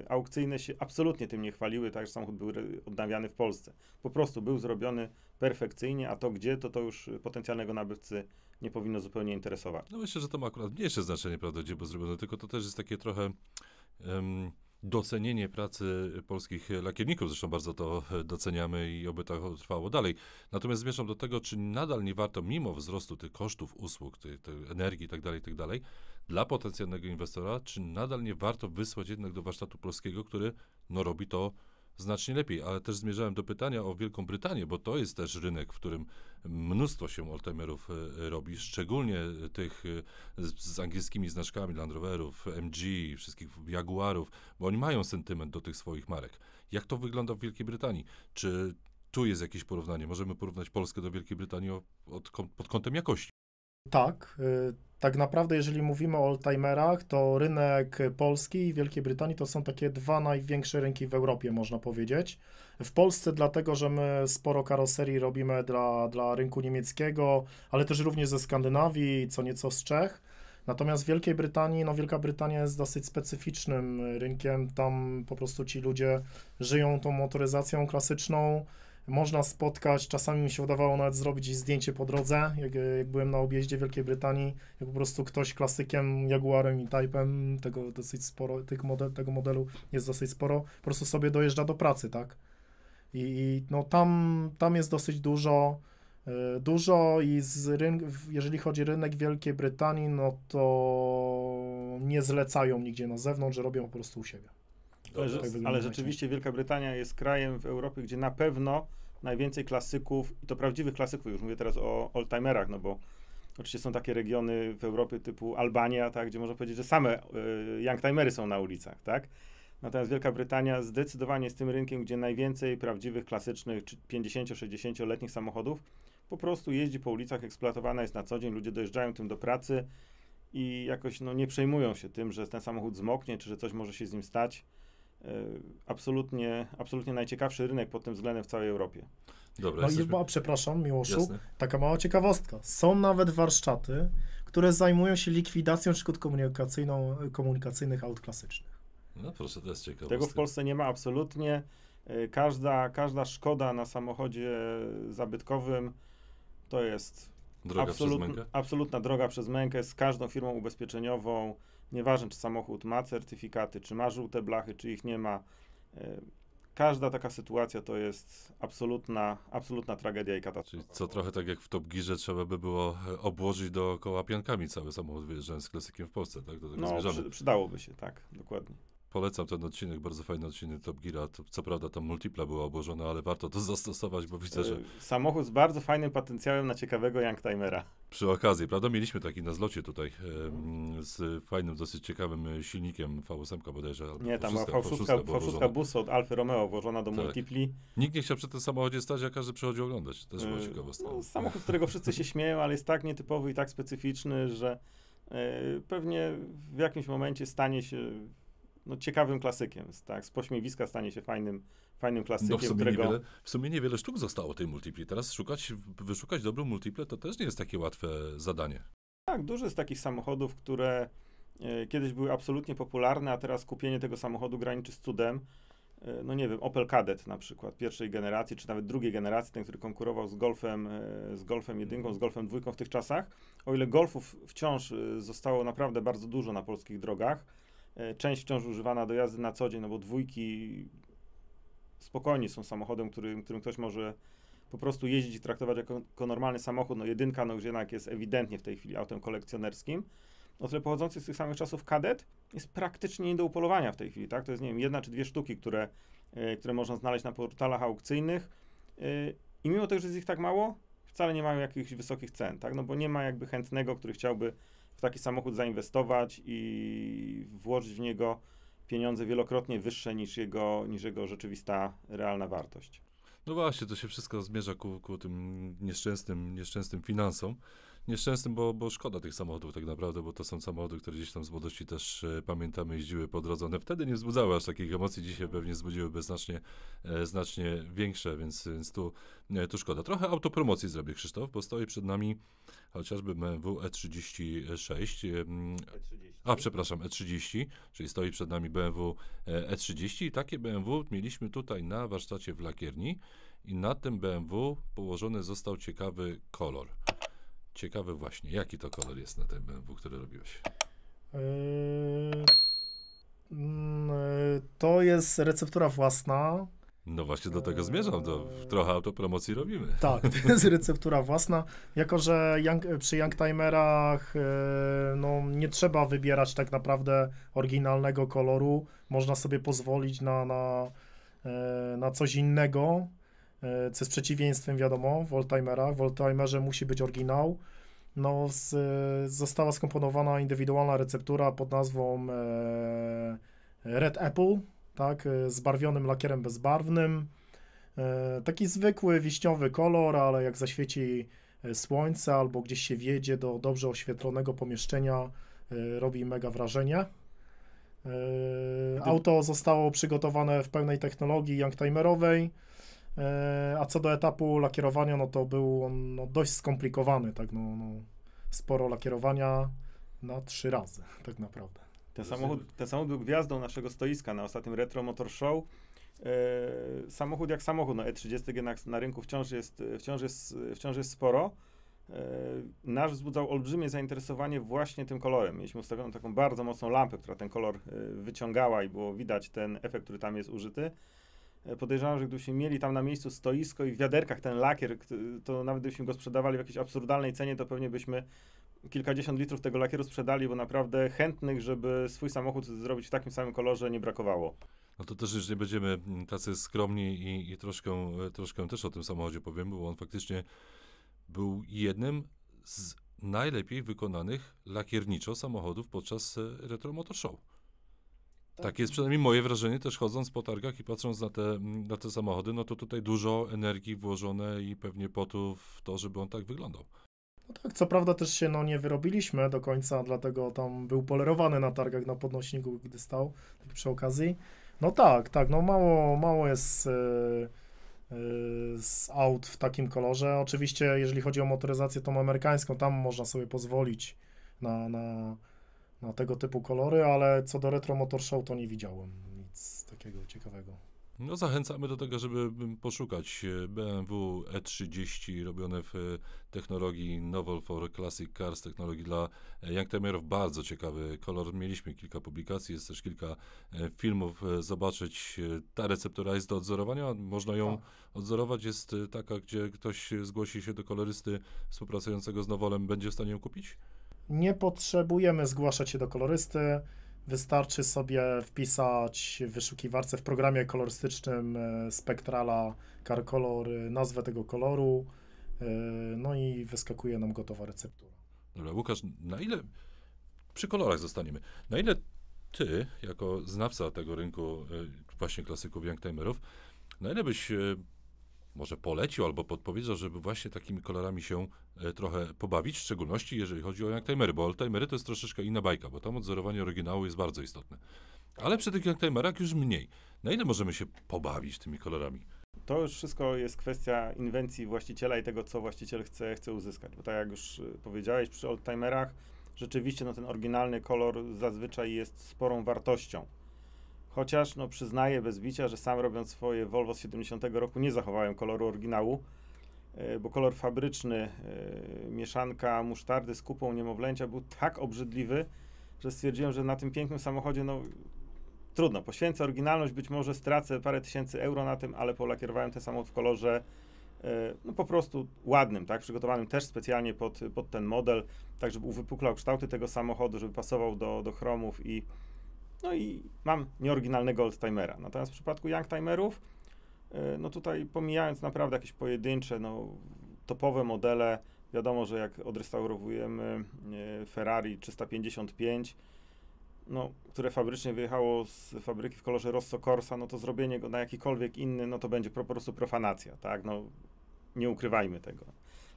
aukcyjne się absolutnie tym nie chwaliły, tak, że samochód był odnawiany w Polsce. Po prostu był zrobiony perfekcyjnie, a to gdzie, to już potencjalnego nabywcy nie powinno zupełnie interesować. No myślę, że to ma akurat mniejsze znaczenie, prawda, gdzie było zrobione, tylko to też jest takie trochę docenienie pracy polskich lakierników, zresztą bardzo to doceniamy i oby to trwało dalej. Natomiast zmierzam do tego, czy nadal nie warto, mimo wzrostu tych kosztów usług, tej energii itd., dla potencjalnego inwestora, czy nadal nie warto wysłać jednak do warsztatu polskiego, który no, robi to znacznie lepiej, ale też zmierzałem do pytania o Wielką Brytanię, bo to jest też rynek, w którym mnóstwo się oldtimerów robi, szczególnie tych z angielskimi znaczkami Land Roverów, MG, wszystkich Jaguarów, bo oni mają sentyment do tych swoich marek. Jak to wygląda w Wielkiej Brytanii? Czy tu jest jakieś porównanie? Możemy porównać Polskę do Wielkiej Brytanii pod kątem jakości? Tak, tak naprawdę jeżeli mówimy o oldtimerach, to rynek polski i Wielkiej Brytanii to są takie dwa największe rynki w Europie, można powiedzieć. W Polsce dlatego, że my sporo karoserii robimy dla rynku niemieckiego, ale też również ze Skandynawii, co nieco z Czech. Natomiast w Wielkiej Brytanii, no Wielka Brytania jest dosyć specyficznym rynkiem, tam po prostu ci ludzie żyją tą motoryzacją klasyczną. Można spotkać, czasami mi się udawało nawet zrobić zdjęcie po drodze, jak byłem na objeździe Wielkiej Brytanii, jak po prostu ktoś klasykiem, Jaguarem i Type'em, tego dosyć sporo, tego modelu jest dosyć sporo, po prostu sobie dojeżdża do pracy, tak? I no tam jest dosyć dużo i jeżeli chodzi o rynek Wielkiej Brytanii, no to nie zlecają nigdzie na zewnątrz, że robią po prostu u siebie. Ale rzeczywiście Wielka Brytania jest krajem w Europie, gdzie na pewno najwięcej klasyków, i to prawdziwych klasyków, już mówię teraz o oldtimerach, no bo oczywiście są takie regiony w Europie typu Albania, tak, gdzie można powiedzieć, że same youngtimery są na ulicach, tak? Natomiast Wielka Brytania zdecydowanie jest tym rynkiem, gdzie najwięcej prawdziwych, klasycznych 50-60-letnich samochodów po prostu jeździ po ulicach, eksploatowana jest na co dzień, ludzie dojeżdżają tym do pracy i jakoś no, nie przejmują się tym, że ten samochód zmoknie, czy że coś może się z nim stać. Absolutnie najciekawszy rynek pod tym względem w całej Europie. Dobra, no i przepraszam, Miłoszu, Jasne. taka mała ciekawostka. Są nawet warsztaty, które zajmują się likwidacją szkód komunikacyjnych aut klasycznych. No proszę, to jest ciekawe. Tego w Polsce nie ma absolutnie. Każda szkoda na samochodzie zabytkowym to jest absolutna droga przez mękę z każdą firmą ubezpieczeniową. Nieważne, czy samochód ma certyfikaty, czy ma żółte blachy, czy ich nie ma. Każda taka sytuacja to jest absolutna tragedia i katastrofa. Czyli co trochę tak jak w Top Gearze trzeba by było obłożyć dookoła piankami cały samochód wyjeżdżając z klasykiem w Polsce, tak? Do tego zmierzamy. Przydałoby się, tak, dokładnie. Polecam ten odcinek, bardzo fajny odcinek Top Geara. Co prawda tam multipla była obłożona, ale warto to zastosować, bo widzę, że... Samochód z bardzo fajnym potencjałem na ciekawego youngtimera. Przy okazji, prawda? Mieliśmy taki na zlocie tutaj z fajnym, dosyć ciekawym silnikiem V8 bodajże. Nie, tam była V6 Busso od Alfy Romeo włożona do multipli. Nikt nie chciał przy tym samochodzie stać, a każdy przychodził oglądać. Też była ciekawostka. No, samochód, z którego wszyscy się śmieją, ale jest tak nietypowy i tak specyficzny, że pewnie w jakimś momencie stanie się ciekawym klasykiem. Tak? Z pośmiewiska stanie się fajnym klasykiem, no w sumie niewiele sztuk zostało tej multipli. Teraz wyszukać dobrą multiplę to też nie jest takie łatwe zadanie. Tak, dużo jest takich samochodów, które kiedyś były absolutnie popularne, a teraz kupienie tego samochodu graniczy z cudem. No nie wiem, Opel Kadett na przykład, pierwszej generacji, czy nawet drugiej generacji, ten, który konkurował z Golfem 1, z Golfem 2 w tych czasach. O ile Golfów wciąż zostało naprawdę bardzo dużo na polskich drogach, część wciąż używana do jazdy na co dzień, no bo dwójki spokojnie są samochodem, którym ktoś może po prostu jeździć i traktować jako normalny samochód. No jedynka już jednak jest ewidentnie w tej chwili autem kolekcjonerskim. O tyle pochodzący z tych samych czasów Kadett jest praktycznie nie do upolowania w tej chwili, tak? To jest, nie wiem, 1 czy 2 sztuki, które można znaleźć na portalach aukcyjnych i mimo tego, że jest ich tak mało, wcale nie mają jakichś wysokich cen, tak? No bo nie ma jakby chętnego, który chciałby w taki samochód zainwestować i włożyć w niego pieniądze wielokrotnie wyższe niż jego rzeczywista, realna wartość. No właśnie, to się wszystko zmierza ku tym nieszczęsnym finansom. Nieszczęsnym, bo szkoda tych samochodów tak naprawdę, bo to są samochody, które gdzieś tam z młodości też pamiętamy, jeździły po drodze. One wtedy nie wzbudzały aż takich emocji, dzisiaj pewnie wzbudziłyby znacznie większe, więc tu szkoda. Trochę autopromocji zrobię, Krzysztof, bo stoi przed nami chociażby BMW E36. E30, czyli stoi przed nami BMW E30 i takie BMW mieliśmy tutaj na warsztacie w lakierni i na tym BMW położony został ciekawy kolor. Ciekawy właśnie, jaki to kolor jest na tym BMW, który robiłeś? To jest receptura własna. No właśnie do tego zmierzam, to trochę autopromocji robimy. Tak, to jest receptura własna. Jako że przy youngtimerach nie trzeba wybierać tak naprawdę oryginalnego koloru. Można sobie pozwolić na coś innego, co jest przeciwieństwem, wiadomo, w oldtimerach. W oldtimerze musi być oryginał. Została skomponowana indywidualna receptura pod nazwą Red Apple, tak, z barwionym lakierem bezbarwnym. Taki zwykły wiśniowy kolor, ale jak zaświeci słońce albo gdzieś się wjedzie do dobrze oświetlonego pomieszczenia, robi mega wrażenie. Auto zostało przygotowane w pełnej technologii youngtimerowej, a co do etapu lakierowania, no to był on dość skomplikowany, tak, sporo lakierowania na 3 razy, tak naprawdę. Ten samochód był gwiazdą naszego stoiska na ostatnim Retro Motor Show. Samochód jak samochód, E30 jednak na rynku wciąż jest sporo. Nasz wzbudzał olbrzymie zainteresowanie właśnie tym kolorem. Mieliśmy ustawioną taką bardzo mocną lampę, która ten kolor wyciągała i było widać ten efekt, który tam jest użyty. Podejrzewam, że gdybyśmy mieli tam na miejscu stoisko i w wiaderkach ten lakier, to nawet gdybyśmy go sprzedawali w jakiejś absurdalnej cenie, to pewnie byśmy kilkadziesiąt litrów tego lakieru sprzedali, bo naprawdę chętnych, żeby swój samochód zrobić w takim samym kolorze, nie brakowało. No to też już nie będziemy tacy skromni i troszkę też o tym samochodzie powiem, bo on faktycznie był jednym z najlepiej wykonanych lakierniczo samochodów podczas Retro Motor Show. Tak jest przynajmniej moje wrażenie, też chodząc po targach i patrząc na te samochody, no to tutaj dużo energii włożone i pewnie potu w to, żeby on tak wyglądał. No tak, co prawda też się nie wyrobiliśmy do końca, dlatego tam był polerowany na targach na podnośniku, gdy stał, tak przy okazji. No tak, mało jest z aut w takim kolorze. Oczywiście, jeżeli chodzi o motoryzację tą amerykańską, tam można sobie pozwolić na tego typu kolory, ale co do Retro Motor Show, to nie widziałem nic takiego ciekawego. No zachęcamy do tego, żeby poszukać BMW E30 robione w technologii Novel for Classic Cars, technologii dla youngtimerów. Bardzo ciekawy kolor. Mieliśmy kilka publikacji, jest też kilka filmów zobaczyć. Ta receptura jest do odzorowania, można ją odzorować. Jest taka, gdzie ktoś zgłosi się do kolorysty współpracującego z Novolem, będzie w stanie ją kupić? Nie potrzebujemy zgłaszać się do kolorysty. Wystarczy sobie wpisać w wyszukiwarce w programie kolorystycznym Spectrala Car Color nazwę tego koloru, no i wyskakuje nam gotowa receptura. Dobra, Łukasz, na ile, przy kolorach zostaniemy, na ile ty, jako znawca tego rynku właśnie klasyków youngtimerów, na ile byś może polecił albo podpowiedział, żeby właśnie takimi kolorami się trochę pobawić, w szczególności jeżeli chodzi o youngtimery, bo oldtimery to jest troszeczkę inna bajka, bo tam odzorowanie oryginału jest bardzo istotne. Ale przy tych youngtimerach już mniej. Na ile możemy się pobawić tymi kolorami? To już wszystko jest kwestia inwencji właściciela i tego, co właściciel chce uzyskać. Bo tak jak już powiedziałeś, przy oldtimerach rzeczywiście ten oryginalny kolor zazwyczaj jest sporą wartością. Chociaż przyznaję bez bicia, że sam robiąc swoje Volvo z 70 roku nie zachowałem koloru oryginału, bo kolor fabryczny, mieszanka musztardy z kupą niemowlęcia był tak obrzydliwy, że stwierdziłem, że na tym pięknym samochodzie trudno, poświęcę oryginalność, być może stracę parę tysięcy euro na tym, ale polakierowałem ten samochód w kolorze po prostu ładnym, tak, przygotowanym też specjalnie pod ten model, tak żeby uwypuklał kształty tego samochodu, żeby pasował do chromów i mam nieoryginalnego oldtimera. Natomiast w przypadku youngtimerów, tutaj pomijając naprawdę jakieś pojedyncze, topowe modele, wiadomo, że jak odrestaurowujemy Ferrari 355, które fabrycznie wyjechało z fabryki w kolorze Rosso Corsa, to zrobienie go na jakikolwiek inny, to będzie po prostu profanacja, tak, nie ukrywajmy tego.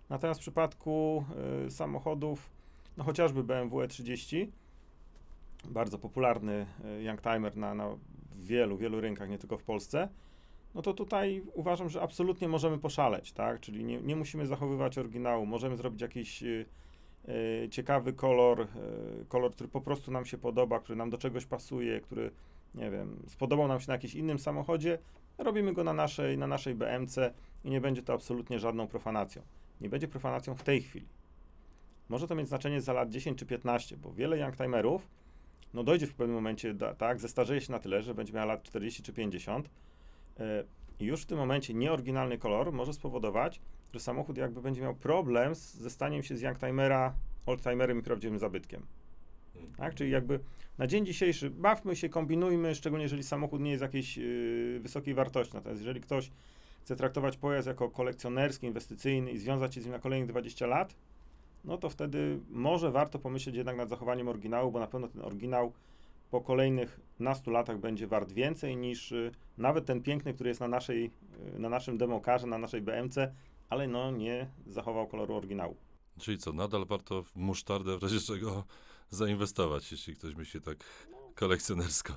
Natomiast w przypadku samochodów, chociażby BMW E30, bardzo popularny youngtimer na wielu rynkach, nie tylko w Polsce, to tutaj uważam, że absolutnie możemy poszaleć, tak? Czyli nie musimy zachowywać oryginału, możemy zrobić jakiś ciekawy kolor, który po prostu nam się podoba, który nam do czegoś pasuje, który, nie wiem, spodobał nam się na jakimś innym samochodzie, robimy go na naszej BMC i nie będzie to absolutnie żadną profanacją. Nie będzie profanacją w tej chwili. Może to mieć znaczenie za lat 10 czy 15, bo wiele youngtimerów dojdzie w pewnym momencie, zestarzeje się na tyle, że będzie miała lat 40 czy 50 i już w tym momencie nieoryginalny kolor może spowodować, że samochód jakby będzie miał problem ze staniem się z youngtimera oldtimerem i prawdziwym zabytkiem. Tak? Czyli jakby na dzień dzisiejszy bawmy się, kombinujmy, szczególnie jeżeli samochód nie jest jakiejś wysokiej wartości. Natomiast jeżeli ktoś chce traktować pojazd jako kolekcjonerski, inwestycyjny i związać się z nim na kolejnych 20 lat, to wtedy może warto pomyśleć jednak nad zachowaniem oryginału, bo na pewno ten oryginał po kolejnych nastu latach będzie wart więcej niż nawet ten piękny, który jest na naszym demokarze, na naszej BMC, ale no nie zachował koloru oryginału. Czyli co, nadal warto w musztardę w razie czego zainwestować, jeśli ktoś myśli tak kolekcjonersko.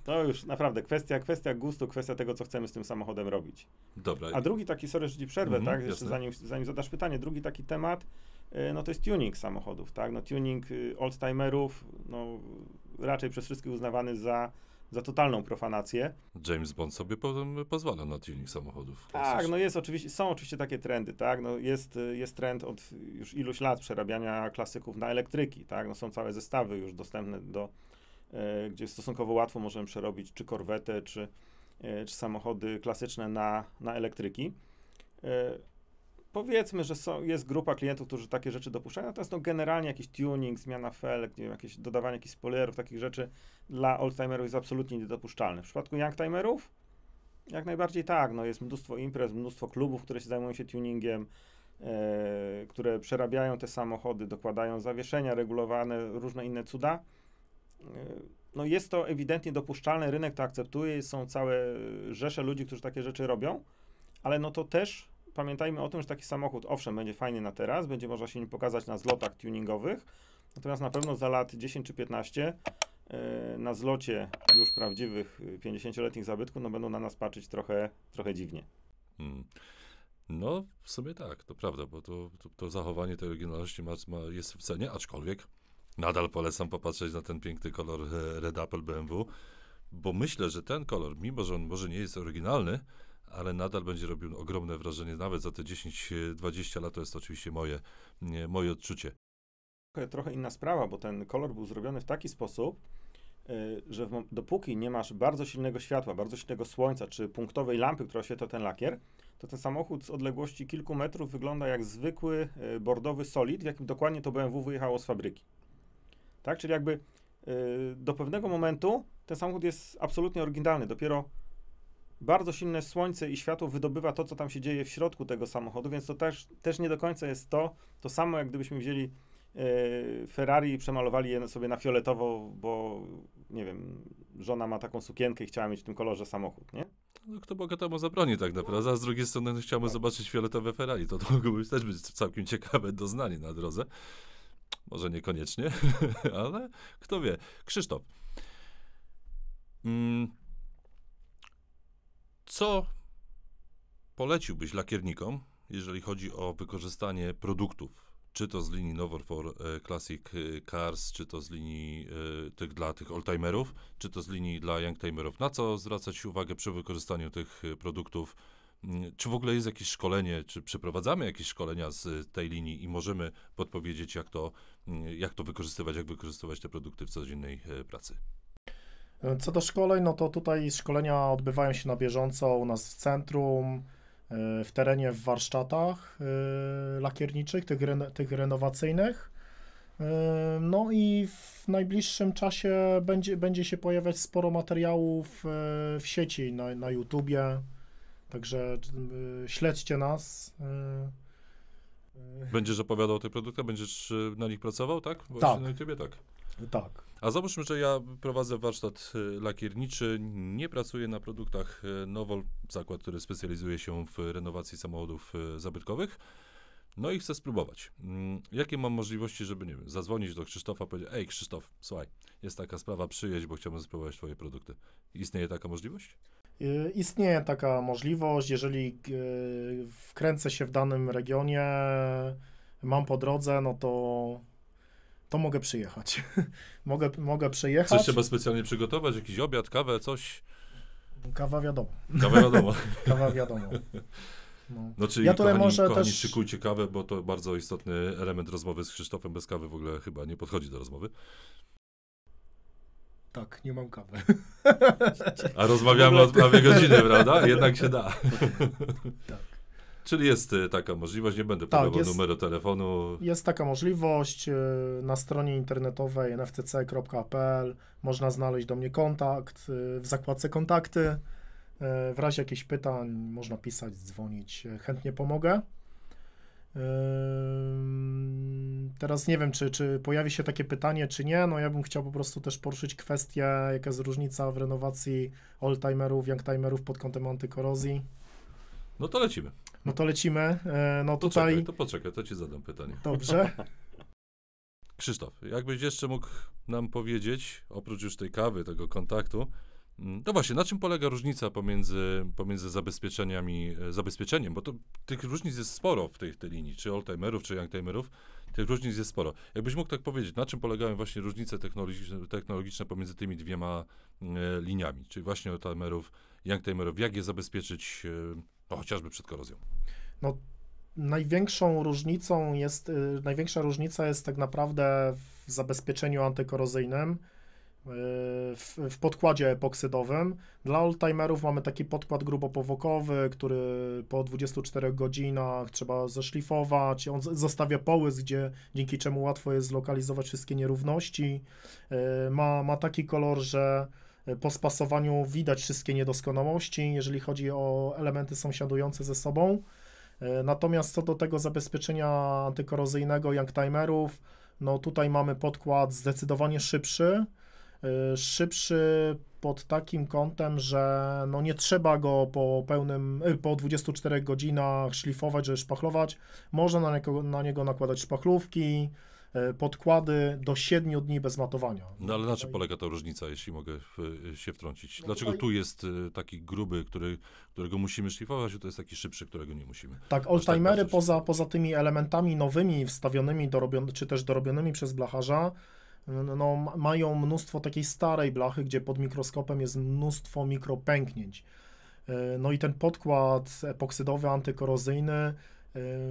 To już naprawdę kwestia gustu, kwestia tego, co chcemy z tym samochodem robić. Dobra. A drugi taki, sorry, że ci przerwę, tak? Jeszcze zanim zadasz pytanie, drugi taki temat, no to jest tuning samochodów, tak? No tuning oldtimerów, no raczej przez wszystkich uznawany za totalną profanację. James Bond sobie pozwala na tuning samochodów. Tak, no są oczywiście takie trendy, tak? No jest trend od już iluś lat przerabiania klasyków na elektryki, tak? No są całe zestawy już dostępne gdzie stosunkowo łatwo możemy przerobić czy korwetę, czy samochody klasyczne na elektryki. Powiedzmy, że jest grupa klientów, którzy takie rzeczy dopuszczają, natomiast no generalnie jakiś tuning, zmiana felg, nie wiem, jakieś dodawanie jakichś spoilerów, takich rzeczy dla oldtimerów jest absolutnie niedopuszczalne. W przypadku youngtimerów jak najbardziej tak, no jest mnóstwo imprez, mnóstwo klubów, które się zajmują się tuningiem, które przerabiają te samochody, dokładają zawieszenia regulowane, różne inne cuda. No jest to ewidentnie dopuszczalne, rynek to akceptuje, są całe rzesze ludzi, którzy takie rzeczy robią, ale no to też pamiętajmy o tym, że taki samochód, owszem, będzie fajny na teraz, będzie można się nim pokazać na zlotach tuningowych, natomiast na pewno za lat 10 czy 15 na zlocie już prawdziwych 50-letnich zabytków, no będą na nas patrzeć trochę dziwnie. No, w sumie tak, to prawda, bo to zachowanie tej oryginalności jest w cenie, aczkolwiek nadal polecam popatrzeć na ten piękny kolor Red Apple BMW, bo myślę, że ten kolor, mimo że on może nie jest oryginalny, ale nadal będzie robił ogromne wrażenie, nawet za te 10-20 lat, to jest oczywiście moje odczucie. Trochę inna sprawa, bo ten kolor był zrobiony w taki sposób, że dopóki nie masz bardzo silnego światła, bardzo silnego słońca, czy punktowej lampy, która oświetla ten lakier, to ten samochód z odległości kilku metrów wygląda jak zwykły bordowy solid, w jakim dokładnie to BMW wyjechało z fabryki. Tak, czyli jakby do pewnego momentu ten samochód jest absolutnie oryginalny. Dopiero bardzo silne słońce i światło wydobywa to, co tam się dzieje w środku tego samochodu, więc to też nie do końca jest to samo, jak gdybyśmy wzięli Ferrari i przemalowali je sobie na fioletowo, bo nie wiem, żona ma taką sukienkę i chciała mieć w tym kolorze samochód, nie? No, kto bogatemu zabroni tak naprawdę, a z drugiej strony chciałbym zobaczyć fioletowe Ferrari, to mogłoby też być całkiem ciekawe doznanie na drodze. Może niekoniecznie, ale kto wie. Krzysztof, co poleciłbyś lakiernikom, jeżeli chodzi o wykorzystanie produktów? Czy to z linii Novel for Classic Cars, czy to z linii dla tych oldtimerów, czy to z linii dla youngtimerów? Na co zwracać uwagę przy wykorzystaniu tych produktów? Czy w ogóle jest jakieś szkolenie, czy przeprowadzamy jakieś szkolenia z tej linii i możemy podpowiedzieć, jak to wykorzystywać, jak wykorzystywać te produkty w codziennej pracy? Co do szkoleń, no to tutaj szkolenia odbywają się na bieżąco u nas w centrum, w terenie, w warsztatach lakierniczych, tych renowacyjnych. No i w najbliższym czasie będzie się pojawiać sporo materiałów w sieci, na YouTubie. Także śledźcie nas. Będziesz opowiadał o tych produktach? Będziesz na nich pracował, tak? Właśnie tak. Na YouTubie, tak. Tak. A załóżmy, że ja prowadzę warsztat lakierniczy, nie pracuję na produktach Novel, zakład, który specjalizuje się w renowacji samochodów zabytkowych, no i chcę spróbować. Jakie mam możliwości, żeby, nie wiem, zadzwonić do Krzysztofa, powiedzieć: ej Krzysztof, słuchaj, jest taka sprawa, przyjedź, bo chciałbym spróbować twoje produkty. Istnieje taka możliwość? Istnieje taka możliwość, jeżeli wkręcę się w danym regionie, mam po drodze, no to mogę przyjechać. mogę przyjechać. Coś trzeba specjalnie przygotować? Jakiś obiad, kawę, coś? Kawa wiadomo. Kawa wiadomo. Kawa wiadomo. No czyli ja kochani, szykujcie kawę, bo to bardzo istotny element rozmowy z Krzysztofem. Bez kawy w ogóle chyba nie podchodzi do rozmowy. Tak, nie mam kawy. A rozmawiamy od prawie godziny, prawda? Jednak się da. Tak. Czyli jest taka możliwość, nie będę podawał numeru telefonu. Jest taka możliwość. Na stronie internetowej nftc.pl można znaleźć do mnie kontakt. W zakładce kontakty. W razie jakichś pytań można pisać, dzwonić. Chętnie pomogę. Teraz nie wiem, czy pojawi się takie pytanie, czy nie. No ja bym chciał po prostu też poruszyć kwestię, jaka jest różnica w renowacji oldtimerów, youngtimerów pod kątem antykorozji. No to lecimy. No to lecimy. No To tutaj... poczekaj, to ci zadam pytanie. Dobrze. Krzysztof, jakbyś jeszcze mógł nam powiedzieć, oprócz już tej kawy, tego kontaktu, no właśnie, na czym polega różnica pomiędzy zabezpieczeniem, bo to tych różnic jest sporo w tej linii, czy oldtimerów, czy youngtimerów, tych różnic jest sporo. Jakbyś mógł tak powiedzieć, na czym polegają właśnie różnice technologiczne pomiędzy tymi dwiema liniami, czyli właśnie oldtimerów, youngtimerów, jak je zabezpieczyć, no, chociażby przed korozją? No, największa różnica jest tak naprawdę w zabezpieczeniu antykorozyjnym, w podkładzie epoksydowym. Dla oldtimerów mamy taki podkład grubopowokowy, który po 24 godzinach trzeba zeszlifować. On zostawia połysk, dzięki czemu łatwo jest zlokalizować wszystkie nierówności. Ma taki kolor, że po spasowaniu widać wszystkie niedoskonałości, jeżeli chodzi o elementy sąsiadujące ze sobą. Natomiast co do tego zabezpieczenia antykorozyjnego youngtimerów, no tutaj mamy podkład zdecydowanie szybszy pod takim kątem, że no nie trzeba go po 24 godzinach szlifować, żeby szpachlować. Można na niego nakładać szpachlówki, podkłady do 7 dni bez matowania. No ale na czym polega ta różnica, jeśli mogę się wtrącić? Dlaczego tu jest taki gruby, którego musimy szlifować, a to jest taki szybszy, którego nie musimy? Tak, oldtimery poza tymi elementami nowymi wstawionymi, czy też dorobionymi przez blacharza, no, mają mnóstwo takiej starej blachy, gdzie pod mikroskopem jest mnóstwo mikropęknięć. No i ten podkład epoksydowy, antykorozyjny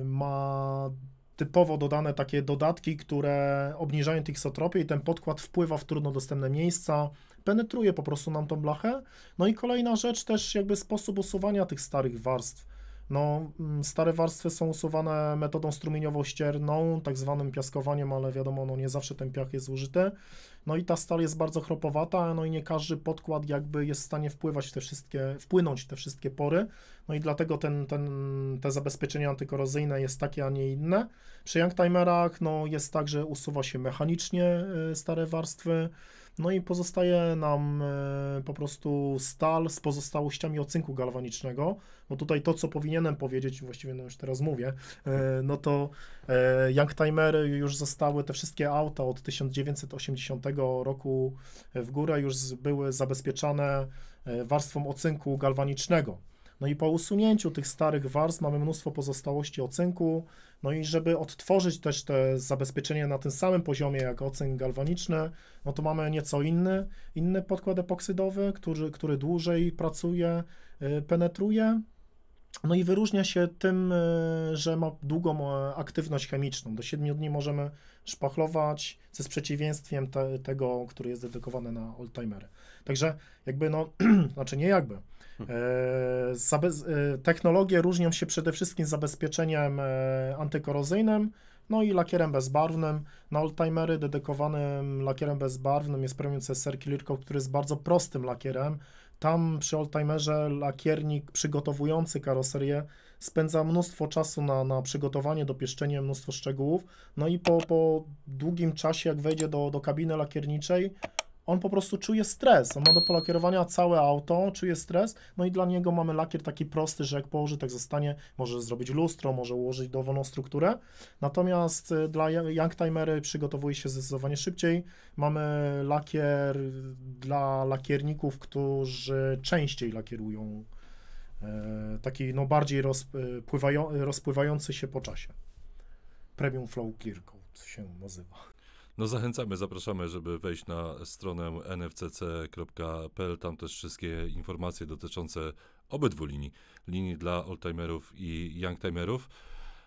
ma typowo dodane takie dodatki, które obniżają tiksotropię i ten podkład wpływa w trudno dostępne miejsca, penetruje po prostu nam tą blachę. No i kolejna rzecz też jakby sposób usuwania tych starych warstw. No, stare warstwy są usuwane metodą strumieniowo-ścierną, tak zwanym piaskowaniem, ale wiadomo, no nie zawsze ten piach jest użyty. No i ta stal jest bardzo chropowata, no i nie każdy podkład jakby jest w stanie wpłynąć w te wszystkie pory. No i dlatego te zabezpieczenie antykorozyjne jest takie, a nie inne. Przy youngtimerach no jest tak, że usuwa się mechanicznie stare warstwy. No i pozostaje nam po prostu stal z pozostałościami ocynku galwanicznego. No tutaj to, co powinienem powiedzieć, właściwie no już teraz mówię, no to youngtimery już zostały, te wszystkie auta od 1980 roku w górę już były zabezpieczane warstwą ocynku galwanicznego. No i po usunięciu tych starych warstw mamy mnóstwo pozostałości ocynku, no i żeby odtworzyć też te zabezpieczenie na tym samym poziomie jak ocynk galwaniczny, no to mamy nieco inny podkład epoksydowy, który dłużej pracuje, penetruje, no i wyróżnia się tym, że ma długą aktywność chemiczną. Do 7 dni możemy szpachlować, co jest przeciwieństwem tego, który jest dedykowany na oldtimery. Także jakby no, znaczy nie jakby, technologie różnią się przede wszystkim zabezpieczeniem antykorozyjnym, no i lakierem bezbarwnym. Na oldtimery dedykowanym lakierem bezbarwnym jest Premium CSR Clear Coat, który jest bardzo prostym lakierem. Tam przy oldtimerze lakiernik przygotowujący karoserię spędza mnóstwo czasu na przygotowanie, dopieszczenie, mnóstwo szczegółów. No i po długim czasie, jak wejdzie do kabiny lakierniczej, on po prostu czuje stres. On ma do polakierowania całe auto, czuje stres, no i dla niego mamy lakier taki prosty, że jak położy, tak zostanie. Może zrobić lustro, może ułożyć dowolną strukturę. Natomiast dla youngtimery przygotowuje się zdecydowanie szybciej. Mamy lakier dla lakierników, którzy częściej lakierują. Taki no bardziej rozpływający się po czasie. Premium Flow Clear Coat się nazywa. No zachęcamy, zapraszamy, żeby wejść na stronę nfcc.pl, tam też wszystkie informacje dotyczące obydwu linii dla oldtimerów i youngtimerów.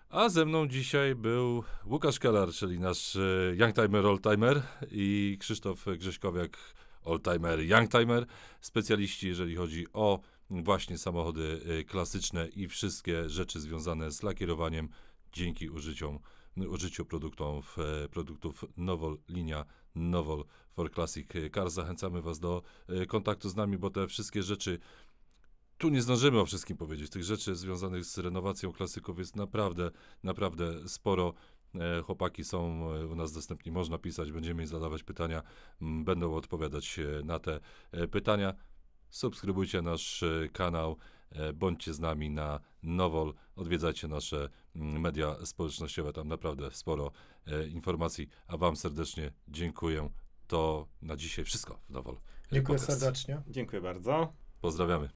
A ze mną dzisiaj był Łukasz Kelar, czyli nasz youngtimer, oldtimer, i Krzysztof Grześkowiak, oldtimer, youngtimer, specjaliści, jeżeli chodzi o właśnie samochody klasyczne i wszystkie rzeczy związane z lakierowaniem dzięki użyciu produktów Novol, linia Novol for Classic Cars. Zachęcamy Was do kontaktu z nami, bo te wszystkie rzeczy, tu nie zdążymy o wszystkim powiedzieć, tych rzeczy związanych z renowacją klasyków jest naprawdę sporo. Chłopaki są u nas dostępni, można pisać, będziemy im zadawać pytania, będą odpowiadać na te pytania. Subskrybujcie nasz kanał, bądźcie z nami na Nowol, odwiedzajcie nasze media społecznościowe, tam naprawdę sporo informacji, a wam serdecznie dziękuję. To na dzisiaj wszystko w Nowol. Dziękuję serdecznie. Dziękuję bardzo. Pozdrawiamy.